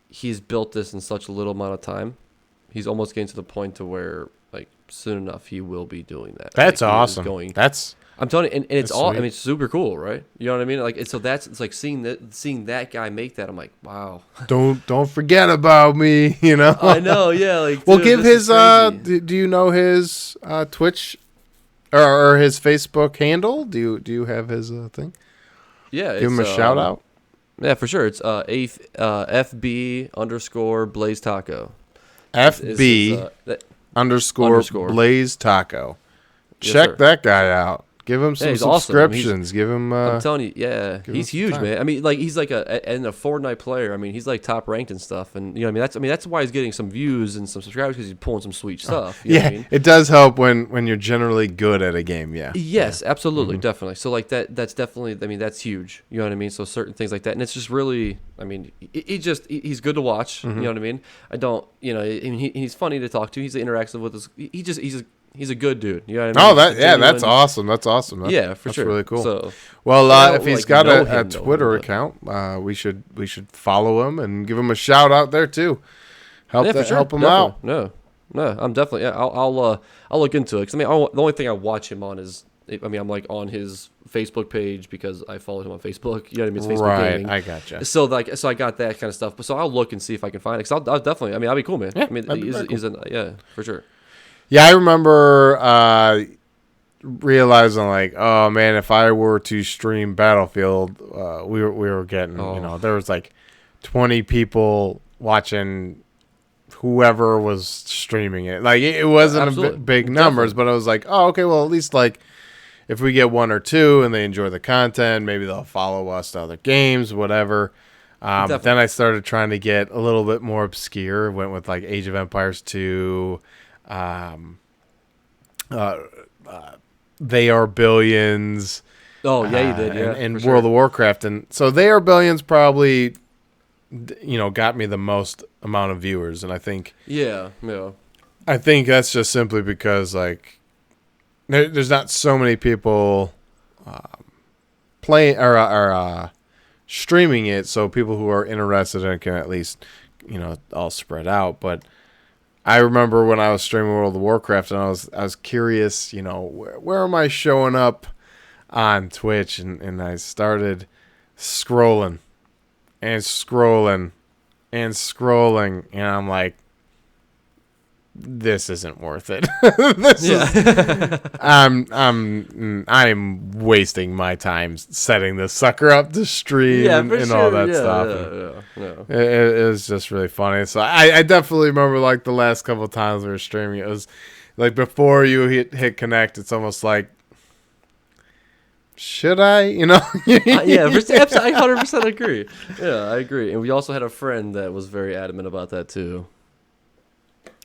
he's built this in such a little amount of time. He's almost getting to the point to where like soon enough he will be doing that. That's like, awesome. I'm telling you, and it's all. Sweet. I mean, it's super cool, right? You know what I mean? Like, it's like seeing that guy make that. I'm like, wow. Don't forget about me. You know. I know. Yeah. Like, well, dude, give his. Do you know his Twitch or his Facebook handle? Do you have his thing? Yeah. Give him a shout out. Yeah, for sure. It's FB_ Blaze Taco. FB _ Blaze Taco. Check that guy out. Give him some subscriptions. Awesome. Give him. I'm telling you, yeah, he's huge, man. I mean, like he's like a Fortnite player. I mean, he's like top ranked and stuff. And you know, what I mean, that's why he's getting some views and some subscribers, because he's pulling some sweet stuff. You know what I mean? It does help when you're generally good at a game. Yeah. Yes, absolutely, definitely. So like that's definitely. I mean, that's huge. You know what I mean? So certain things like that, and it's just really. I mean, he's good to watch. You know what I mean? I don't. You know, I mean, he's funny to talk to. He's interactive with us. He's a good dude. You know what I mean? That's awesome. That's awesome. For sure. That's really cool. So, if he's got a Twitter account, we should follow him and give him a shout out there too. Help him out. No, No, I'm definitely. Yeah, I'll look into it. 'Cause I mean, the only thing I watch him on is, I mean, I'm like on his Facebook page because I follow him on Facebook. You know what I mean? It's Facebook Right, Gaming. I gotcha. So I got that kind of stuff. But so I'll look and see if I can find it. Cause I'll definitely. I mean, I'll be cool, man. Yeah, I mean, that'd be very cool. yeah, for sure. Yeah, I remember realizing like, oh man, if I were to stream Battlefield, we were getting, Oh. there was like 20 people watching whoever was streaming it. Like it wasn't Absolutely. big numbers, but I was like, oh okay, well at least like if we get one or two and they enjoy the content, maybe they'll follow us to other games, whatever. But then I started trying to get a little bit more obscure. Went with like Age of Empires 2, um, uh, They Are Billions, Oh yeah, you did. Yeah, and for World sure. of Warcraft. And so They Are Billions probably, got me the most amount of viewers. And Yeah, yeah. I think that's just simply because like there's not so many people playing or streaming it, so people who are interested in it can at least all spread out. But I remember when I was streaming World of Warcraft, and I was curious, where am I showing up on Twitch, and I started scrolling and scrolling and scrolling, and I'm like, this isn't worth it. This is I'm wasting my time setting this sucker up to stream Yeah, and, for and sure. all that Yeah, stuff. It was just really funny. So I definitely remember like the last couple of times we were streaming, it was like before you hit connect, it's almost like, should I? Yeah, I 100% agree. Yeah, I agree. And we also had a friend that was very adamant about that too.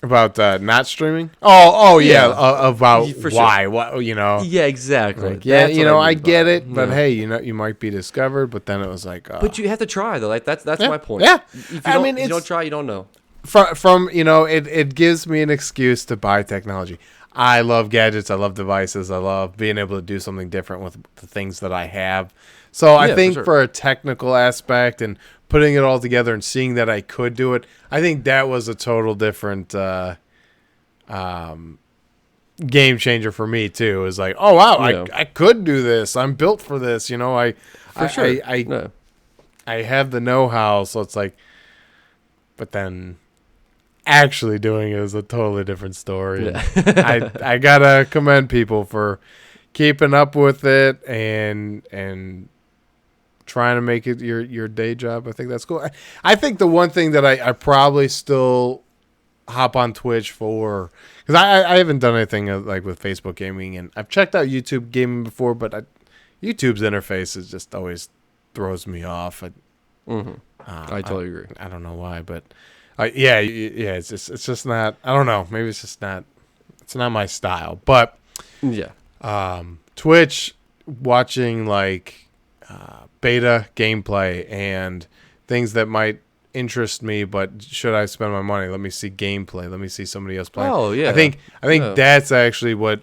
About not streaming? Oh yeah. Yeah. About For why? sure. What Yeah, exactly. Like, yeah, That's what I mean get by it, but Yeah. hey, you might be discovered. But then it was like, But you have to try though. Like that's Yeah, my point. yeah. If you I don't, mean, if you it's- don't try, you don't know. from it gives me an excuse to buy technology. I love gadgets. I love devices. I love being able to do something different with the things that I have. So I Yeah, for think sure. for a technical aspect and putting it all together and seeing that I could do it, I think that was a total different game changer for me too. It was like, oh wow, Yeah. I could do this. I'm built for this. For sure. I have the know-how, so it's like, but then actually doing it is a totally different story. Yeah. I gotta commend people for keeping up with it and trying to make it your day job. I think that's cool. I think the one thing that I probably still hop on Twitch for, because I haven't done anything like with Facebook gaming, and I've checked out YouTube gaming before, but YouTube's interface is just always throws me off. I totally agree. I don't know why, but yeah, it's just not. I don't know. Maybe it's just not. It's not my style. But Yeah. Twitch, watching like beta gameplay and things that might interest me, but should I spend my money? Let me see gameplay. Let me see somebody else playing. Oh yeah. I think Yeah. that's actually what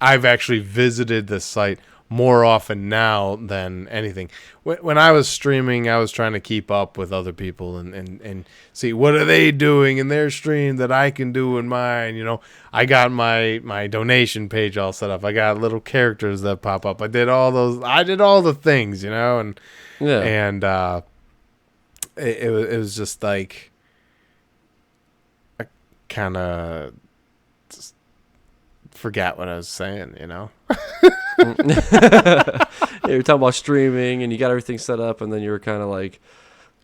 I've actually visited the site more often now than anything. When I was streaming, I was trying to keep up with other people and see what are they doing in their stream that I can do in mine. I got my donation page all set up. I got little characters that pop up. I did all the things, and Yeah. and it was just like I kind of forgot what I was saying, Yeah, you're talking about streaming and you got everything set up, and then you were kind of like,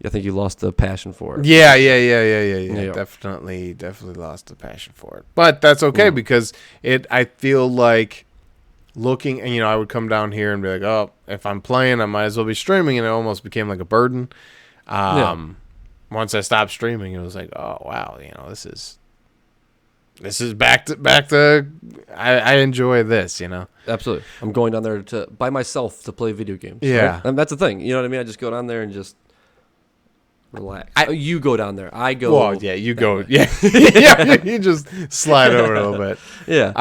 I think you lost the passion for it. Yeah. Yeah. Definitely lost the passion for it. But that's okay because I feel like looking, and I would come down here and be like, oh, if I'm playing, I might as well be streaming, and it almost became like a burden. Once I stopped streaming, it was like, oh wow, this is back to I enjoy this, Absolutely. I'm going down there by myself to play video games. Yeah. Right? And that's the thing. You know what I mean? I just go down there and just relax. You go down there. I go. Well, yeah, you go. way. Yeah. Yeah, you just slide over a little bit. Yeah.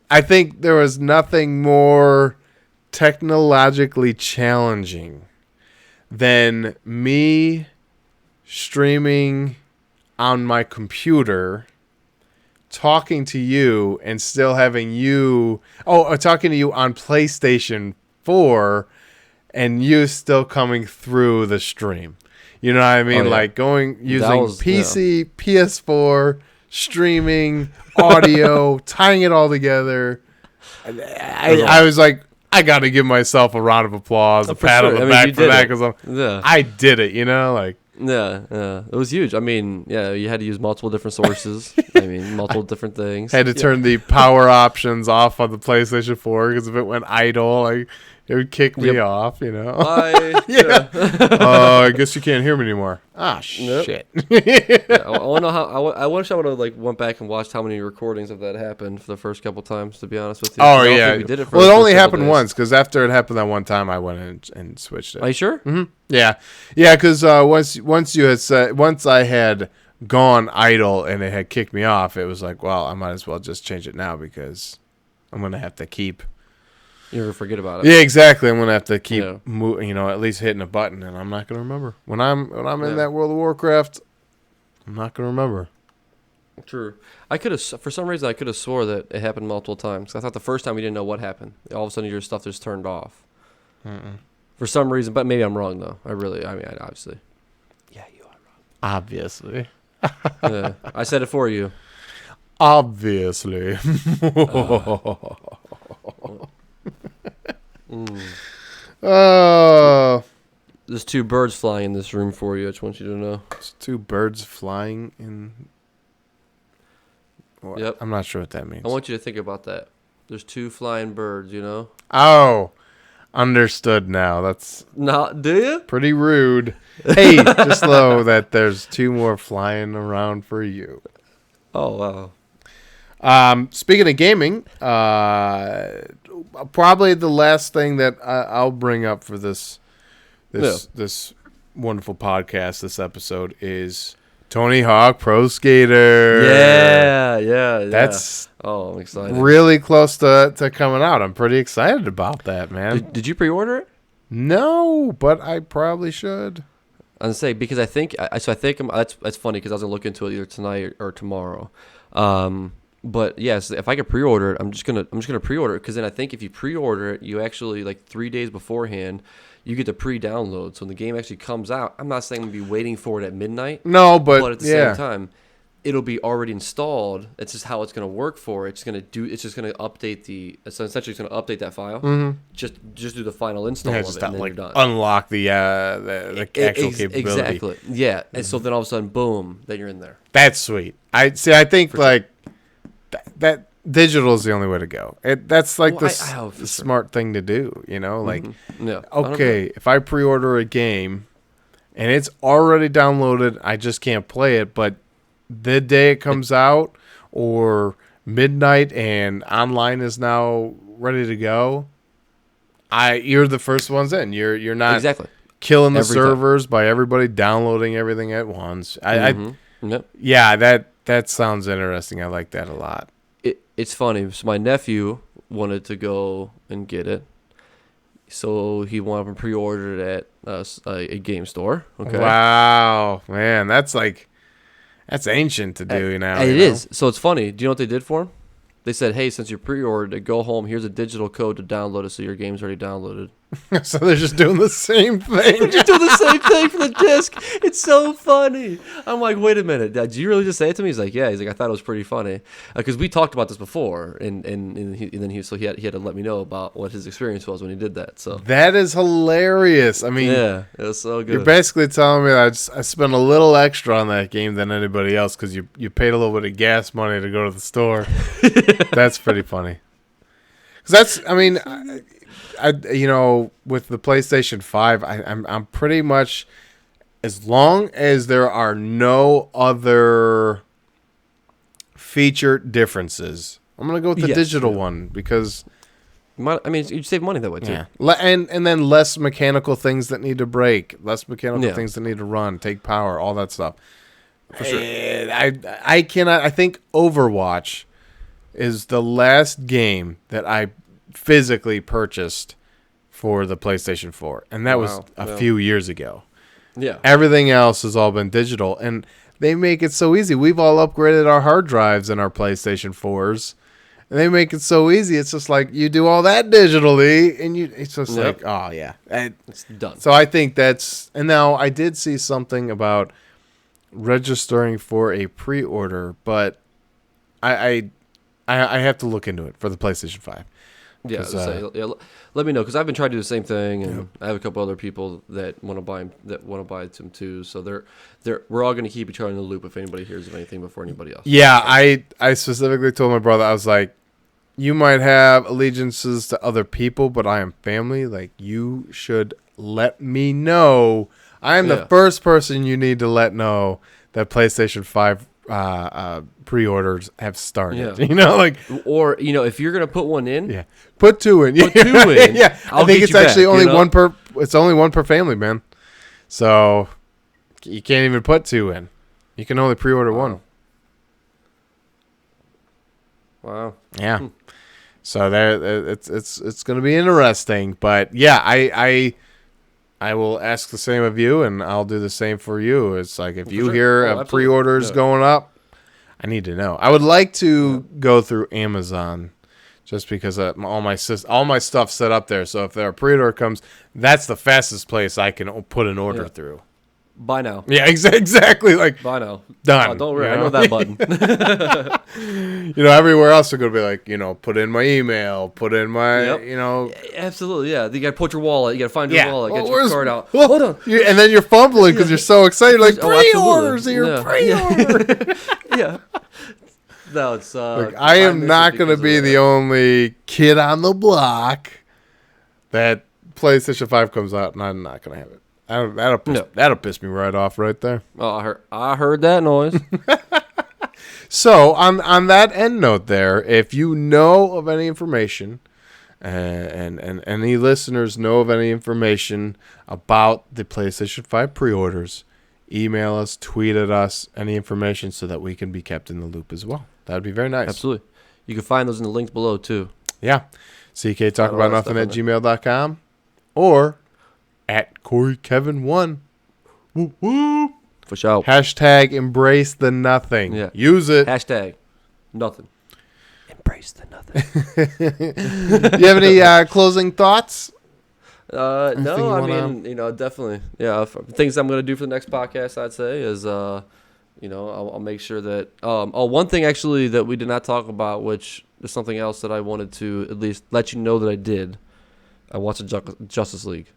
I think there was nothing more technologically challenging than me streaming on my computer talking to you and still having you talking to you on PlayStation 4 and you still coming through the stream. You know what I mean? Oh, yeah. Like using was- PC, PS4, streaming, audio, tying it all together. I was like, I got to give myself a round of applause, a for pat on sure. the I mean, back you for did that it. because Yeah. I did it, you know? Like, Yeah, it was huge. I mean, yeah, you had to use multiple different sources. I mean, multiple different things. had to turn the power options off on the PlayStation 4 because if it went idle, like, it would kick me off, you know? Bye. Yeah. I guess you can't hear me anymore. Ah, shit. Yeah, I want to know how. I wish I would have went back and watched how many recordings of that happened for the first couple times. To be honest with you. 'Cause Oh, I don't yeah. think we did it for Well, the it first only couple happened days. once because after it happened that one time, I went and switched it. Are you sure? Yeah, because once I had gone idle and it had kicked me off, it was like, well, I might as well just change it now because I'm gonna have to keep. You ever forget about it? Yeah, exactly. I'm gonna have to keep, Yeah. at least hitting a button, and I'm not gonna remember when I'm Yeah. in that World of Warcraft. I'm not gonna remember. True. I could have, for some reason, I could have swore that it happened multiple times. I thought the first time we didn't know what happened. All of a sudden, your stuff just turned off. For some reason, but maybe I'm wrong though. I obviously. Yeah, you are wrong. Obviously. Yeah, I said it for you. Obviously. Oh. There's two birds flying in this room for you. I just want you to know. It's two birds flying in. Well, Yep. I'm not sure what that means. I want you to think about that. There's two flying birds, you know? Oh, understood now. That's Not, do you? pretty rude. Hey, just know that there's two more flying around for you. Oh, wow. Speaking of gaming, probably the last thing that I'll bring up for this wonderful podcast, this episode, is Tony Hawk Pro Skater. Yeah. That's Oh, I'm excited. really close to coming out. I'm pretty excited about that, man. Did you pre-order it? No, but I probably should. I was say because I think that's funny because I was gonna look into it either tonight or tomorrow. But yes, if I could pre-order it, I'm just gonna pre-order it because then I think if you pre-order it, you actually 3 days beforehand, you get the pre-download. So when the game actually comes out, I'm not saying I'm gonna be waiting for it at midnight. No, but at the yeah. same time, it'll be already installed. It's just how it's going to work for it. It's just going to update so essentially it's going to update that file. Mm-hmm. Just do the final install Yeah, of just it, and then like you're done. Unlock the actual capability. Exactly. Yeah. And so then all of a sudden, boom, then you're in there. That's sweet. I think that digital is the only way to go. That's like the smart thing to do. You know, like Yeah. okay, if I pre-order a game and it's already downloaded, I just can't play it, but the day it comes out or midnight and online is now ready to go, you're the first ones in. You're not exactly killing the Every servers by everybody downloading everything at once. Yep. Yeah, that sounds interesting. I like that a lot. It's funny. So my nephew wanted to go and get it. So he wanted to pre-order it at a game store. Okay. Wow, man, that's ancient to do now. It is. So it's funny. Do you know what they did for him? They said, hey, since you pre-ordered it, go home. Here's a digital code to download it so your game's already downloaded. So they're just doing the same thing. Just do the same thing for the disc. It's so funny. I'm like, wait a minute. Did you really just say it to me? He's like, yeah. He's like, I thought it was pretty funny. Because we talked about this before. And then he had to let me know about what his experience was when he did that. So That is hilarious. I mean, yeah, it was so good. you're basically telling me that I spent a little extra on that game than anybody else because you paid a little bit of gas money to go to the store. That's pretty funny. Because I with the PlayStation 5, I'm pretty much, as long as there are no other feature differences, I'm gonna go with the digital one because you save money that way too. yeah, and then less mechanical things that need to break, less mechanical things that need to run, take power, all that stuff. For sure. I cannot. I think Overwatch is the last game that I physically purchased for the PlayStation 4, and that was a few years ago. Yeah. Everything else has all been digital, and they make it so easy. We've all upgraded our hard drives in our PlayStation 4s. And they make it so easy. It's just like you do all that digitally, and it's just like, oh yeah, it's done. So I think that's. And now I did see something about registering for a pre-order, but I have to look into it for the PlayStation 5. Yeah, let me know, because I've been trying to do the same thing, and I have a couple other people that want to buy them too. So we're all going to keep each other in the loop if anybody hears of anything before anybody else. Yeah, I specifically told my brother, I was like, you might have allegiances to other people, but I am family. Like, you should let me know. I am the first person you need to let know that PlayStation 5 pre-orders have started. You know, like, or if you're gonna put one in, put two in. Put two in. Yeah, I think it's actually only one per. It's only one per family, man. So you can't even put two in. You can only pre-order one. Wow. Yeah. So there, it's going to be interesting, but yeah, I will ask the same of you, and I'll do the same for you. It's like if you hear of pre-orders going up, I need to know. I would like to go through Amazon, just because all my stuff's set up there. So if there a pre-order comes, that's the fastest place I can put an order through. Buy now. Yeah, exactly. Like, buy now. Done. Oh, don't worry, I know that button. Everywhere else they're going to be like, put in my email, put in my, Absolutely, yeah. You got to put your wallet. You got to find your wallet. Get your card out. Hold on. And then you're fumbling because you're so excited. Like, pre-orders here, pre-order. Yeah. No, it's... I am not going to be the only kid on the block that PlayStation 5 comes out, and I'm not going to have it. That'll piss me right off right there. Oh, I heard that noise. So on that end note, there, if you know of any information, and any listeners know of any information about the PlayStation 5 pre-orders, email us, tweet at us, any information so that we can be kept in the loop as well. That'd be very nice. Absolutely. You can find those in the links below too. Yeah, CKTalkAboutNothing@gmail.com or at CoreyKevin1. Woo woo. For sure. Hashtag embrace the nothing. Yeah. Use it. Hashtag nothing. Embrace the nothing. Do you have any closing thoughts? No, I mean, definitely. Yeah, things I'm going to do for the next podcast, I'd say, is, I'll make sure that... one thing, actually, that we did not talk about, which is something else that I wanted to at least let you know that I did. I watched Justice League.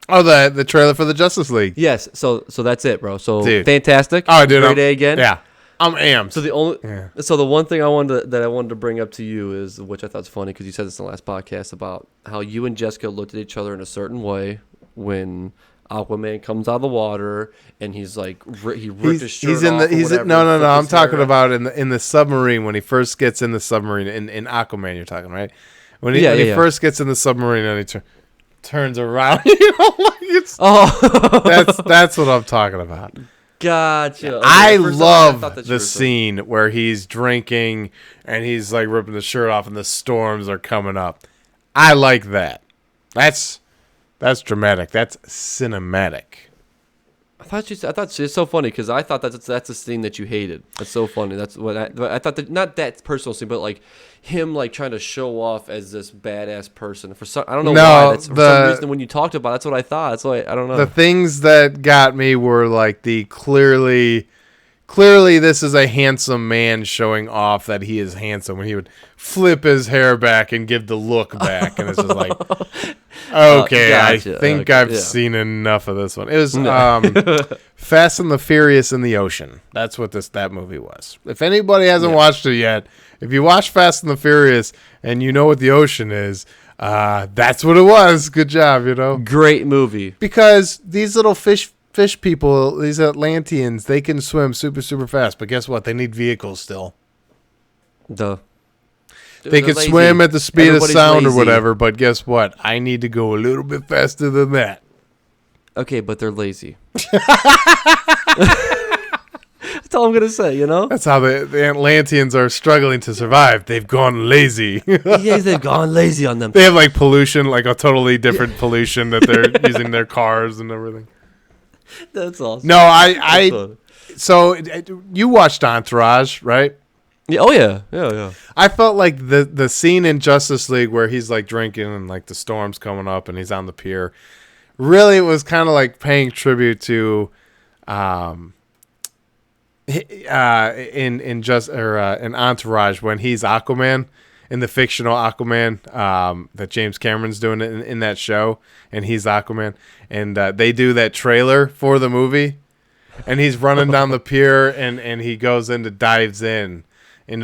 Oh, the trailer for the Justice League. Yes, so that's it, bro. So dude. Fantastic. Oh, dude, great day again. Yeah, I'm amped. So the one thing I wanted to bring up to you is, which I thought was funny because you said this in the last podcast, about how you and Jessica looked at each other in a certain way when Aquaman comes out of the water and he's like he ripped his shirt off. No. I'm talking about in the submarine when he first gets in the submarine in Aquaman. You're talking, right? When he first gets in the submarine and he turns around, that's what I'm talking about. Gotcha. Okay, I love the scene where he's drinking and he's like ripping the shirt off and the storms are coming up. I like that. That's dramatic. That's cinematic. I thought it's so funny because I thought that's a scene that you hated. That's so funny. That's what I thought. That not that personal scene, but like him like trying to show off as this badass person. I don't know why. For some reason when you talked about it, that's what I thought. That's why I don't know. The things that got me were like the clearly this is a handsome man showing off that he is handsome when he would flip his hair back and give the look back, and it's just like. Okay, gotcha. I think I've seen enough of this one. It was Fast and the Furious in the Ocean. That's what that movie was. If anybody hasn't watched it yet, if you watch Fast and the Furious and you know what the ocean is, that's what it was. Good job, Great movie. Because these little fish people, these Atlanteans, they can swim super, super fast. But guess what? They need vehicles still. Duh. They can swim at the speed of sound or whatever, but guess what? I need to go a little bit faster than that. Okay, but they're lazy. That's all I'm going to say, That's how the Atlanteans are struggling to survive. They've gone lazy. Yes, they've gone lazy on them. They have like pollution, like a totally different pollution that they're using their cars and everything. That's awesome. No, So you watched Entourage, right? Yeah. Oh yeah. I felt like the scene in Justice League where he's like drinking and like the storm's coming up and he's on the pier. Really, it was kind of like paying tribute to, in Entourage when he's Aquaman in the fictional Aquaman that James Cameron's doing in that show, and he's Aquaman, and they do that trailer for the movie, and he's running down the pier and he goes dives into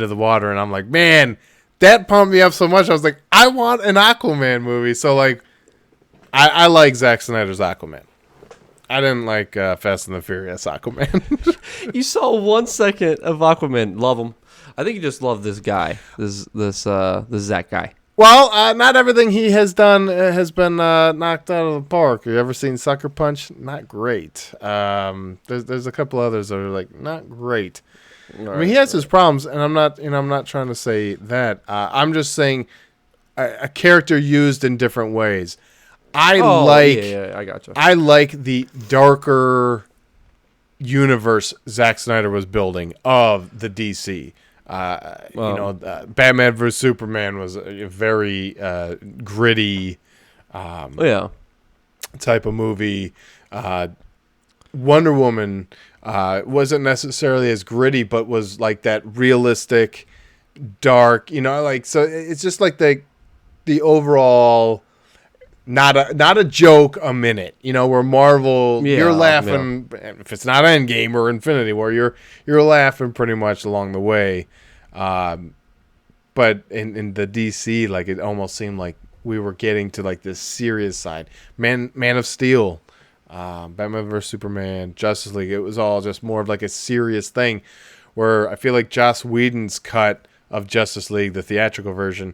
the water, and I'm like, man, that pumped me up so much. I was like, I want an Aquaman movie. So like, I like Zack Snyder's Aquaman. I didn't like Fast and the Furious Aquaman. You saw 1 second of Aquaman. Love him. I think you just love this guy. This Zack guy. Well, not everything he has done has been knocked out of the park. You ever seen Sucker Punch? Not great. There's a couple others that are like not great. I mean, he has his problems, and I'm not trying to say that. I'm just saying a character used in different ways. I gotcha. I like the darker universe Zack Snyder was building of the DC. Batman vs Superman was a very gritty type of movie. Wonder Woman wasn't necessarily as gritty, but was like that realistic, dark. So it's just like the overall. Not a joke a minute, where Marvel you're laughing if it's not Endgame or Infinity War, you're laughing pretty much along the way. But in the DC, like it almost seemed like we were getting to like this serious side. Man of Steel, Batman vs Superman, Justice League, it was all just more of like a serious thing where I feel like Joss Whedon's cut of Justice League, the theatrical version,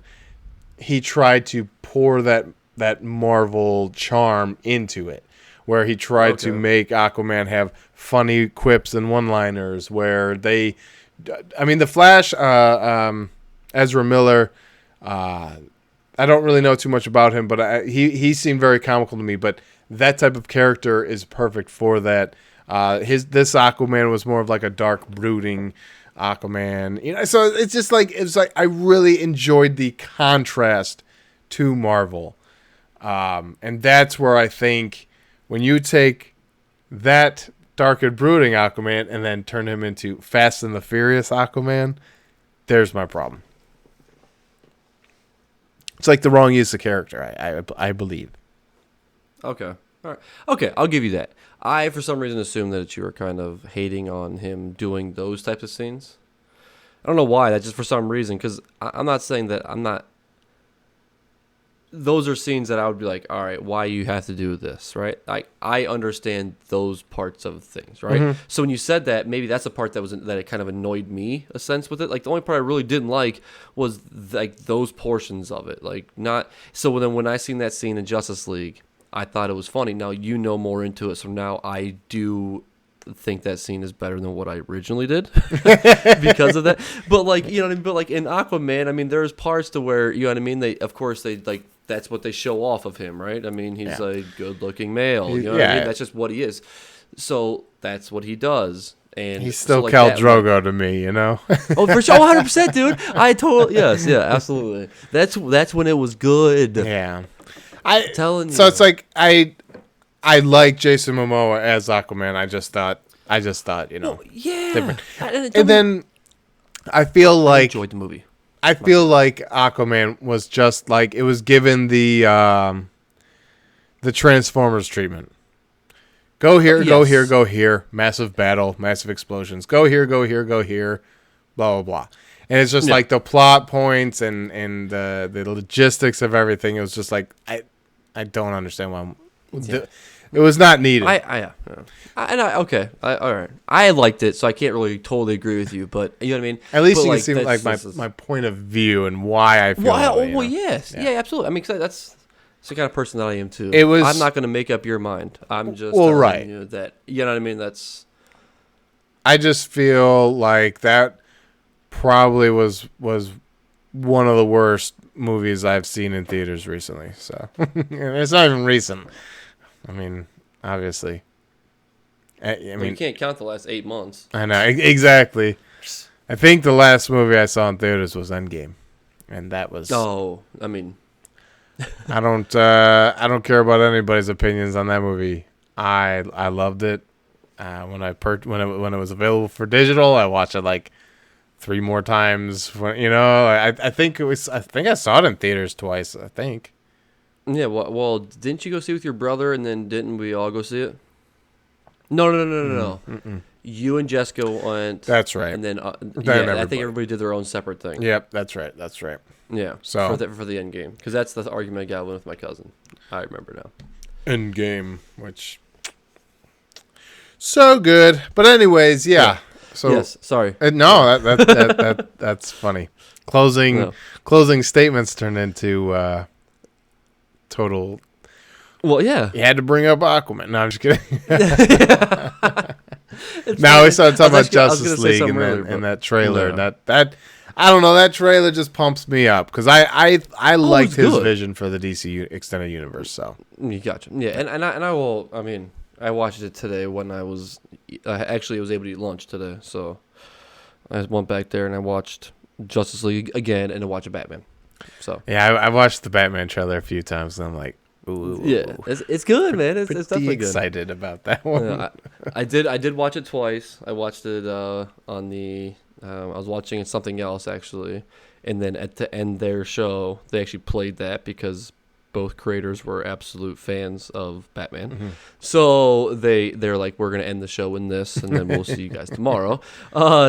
he tried to pour that Marvel charm into it, where he tried to make Aquaman have funny quips and one-liners, where the Flash, Ezra Miller, I don't really know too much about him, but he seemed very comical to me, but that type of character is perfect for that. This Aquaman was more of like a dark, brooding Aquaman, so it's like I really enjoyed the contrast to Marvel. And that's where I think when you take that dark and brooding Aquaman and then turn him into Fast and the Furious Aquaman, there's my problem. It's like the wrong use of character, I believe. Okay. All right. Okay, I'll give you that. I, for some reason, assumed that you were kind of hating on him doing those types of scenes. I don't know why. That's just for some reason, because I'm not saying that I'm not... Those are scenes that I would be like, all right, why you have to do this, right? I understand those parts of things, right? Mm-hmm. So when you said that, maybe that's a part that it kind of annoyed me a sense with it. Like the only part I really didn't like was like those portions of it, like not. So then when I seen that scene in Justice League, I thought it was funny. Now you know more into it, so now I do think that scene is better than what I originally did because of that. But like, you know what I mean? But like in Aquaman, I mean, there's parts to where, you know what I mean? They like, that's what they show off of him, right? I mean, he's a good-looking male. You know what I mean? That's just what he is. So that's what he does. And he's still Khal Drogo to me, Oh, for sure, 100%, dude. Yes, absolutely. That's when it was good. Yeah, telling you. So it's like I like Jason Momoa as Aquaman. I just thought, different. And then I feel like I enjoyed the movie. I feel like Aquaman was just like it was given the Transformers treatment. Go here, go here, go here. Massive battle, massive explosions. Go here, go here, go here. Blah blah blah. And it's just like the plot points and the logistics of everything. It was just like I don't understand why. It was not needed. Okay. All right. I liked it, so I can't really totally agree with you, but you know what I mean? At least you can see like my point of view and why I feel that way, yes. Yeah, absolutely. I mean, that's the kind of person that I am, too. I'm not going to make up your mind. I'm just telling you that, you know what I mean? I just feel like that probably was one of the worst movies I've seen in theaters recently, so. It's not even recent. I mean, obviously, I Well, mean, you can't count the last 8 months. I know exactly. I think the last movie I saw in theaters was Endgame, and that was. Oh, I mean, I don't care about anybody's opinions on that movie. I loved it. When it was available for digital, I watched it like 3 more times. I think I saw it in theaters twice. I think. yeah. Well, didn't you go see it with your brother, and then didn't we all go see it? No. Mm-mm. You and Jessica went. That's right. And then, I everybody. think everybody did their own separate thing. Yep, that's right. Yeah. So- for the end game, because that's the argument I got with my cousin. I remember now. Endgame, which so good. But anyways, yeah. So Yes. Sorry. no, that's funny. No. Closing statements turned into total. Well, yeah. You had to bring up Aquaman. No, I'm just kidding. It's Now funny. we started talking I was about actually- I was Justice gonna say League something earlier, and but- that trailer. No. That I don't know. That trailer just pumps me up because I liked his good. vision for the DC extended universe. So You gotcha. Yeah, and I will. I mean, I watched it today when I was actually I was able to eat lunch today, so I just went back there and I watched Justice League again and I watched Batman. So yeah, I watched the Batman trailer a few times and I'm like, ooh, yeah, it's good, man. It's pretty definitely good. excited about that one. Yeah, I did watch it twice. I watched it on the I was watching something else actually, and then at the end their show they actually played that because both creators were absolute fans of Batman. Mm-hmm. So they're like, we're gonna end the show in this, and then we'll see you guys tomorrow.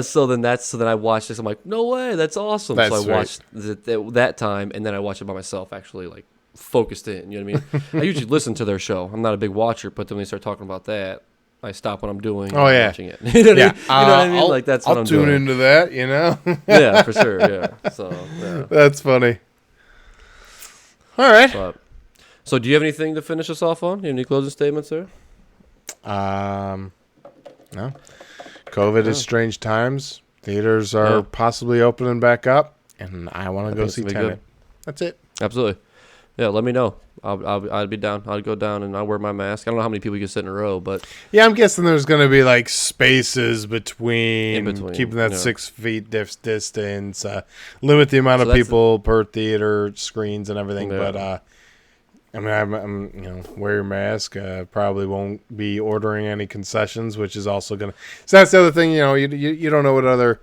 So then I watched this. I'm like, no way, that's awesome. That's so I sweet. watched that time, and then I watched it by myself. Actually, like focused in. You know what I mean? I usually listen to their show. I'm not a big watcher, but then when they start talking about that, I stop what I'm doing. Oh, and yeah. watching it. You know what Yeah, I mean? Like that's what I'll I'm tune doing. into that. You know, Yeah, for sure. Yeah. So yeah. that's funny. All right. So do you have anything to finish us off on? You have any closing statements there? No. COVID is Yeah. strange times. Theaters are Yeah. possibly opening back up, and I want to go think it's see gonna be Tenet. good. That's it. Absolutely. Yeah, let me know. I'd be down. I'd go down and I'll wear my mask. I don't know how many people you can sit in a row, but Yeah, I'm guessing there's going to be like spaces between, In between, keeping that yeah. 6 feet distance, limit the amount So of that's people per theater, screens, and everything. Yeah. But I mean, I'm wear your mask. Probably won't be ordering any concessions, which is also gonna. So that's the other thing. You don't know what other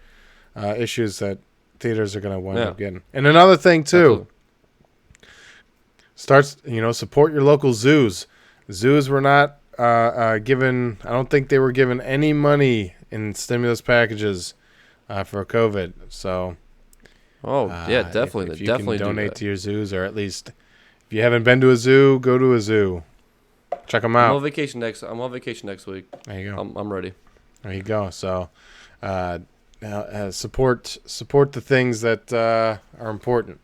issues that theaters are gonna wind Yeah. up getting. And another thing too. Absolutely. Support your local zoos. Zoos were not given. I don't think they were given any money in stimulus packages for COVID. So Oh yeah, definitely. If you Definitely can do donate that. to your zoos, or at least if you haven't been to a zoo, go to a zoo. Check them I'm on out. vacation next week. There you go. I'm ready. There you go. So support the things that are important.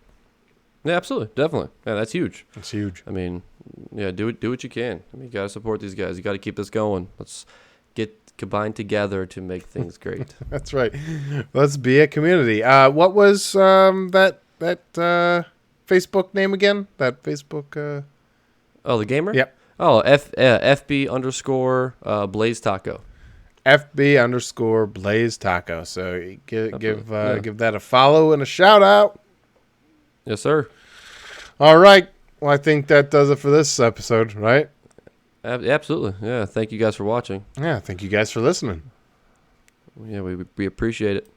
Yeah, absolutely, definitely. Yeah, that's huge. It's huge. I mean, yeah, do what you can. I mean, you gotta support these guys. You gotta keep this going. Let's get combined together to make things great. That's right. Let's be a community. What was that Facebook name again? That Facebook. Oh, the gamer? Yep. Oh, FB underscore Blaze Taco. FB _ Taco. So give Yeah. give that a follow and a shout out. Yes, sir. All right. Well, I think that does it for this episode, right? Absolutely. Yeah. Thank you guys for watching. Yeah. Thank you guys for listening. Yeah, we appreciate it.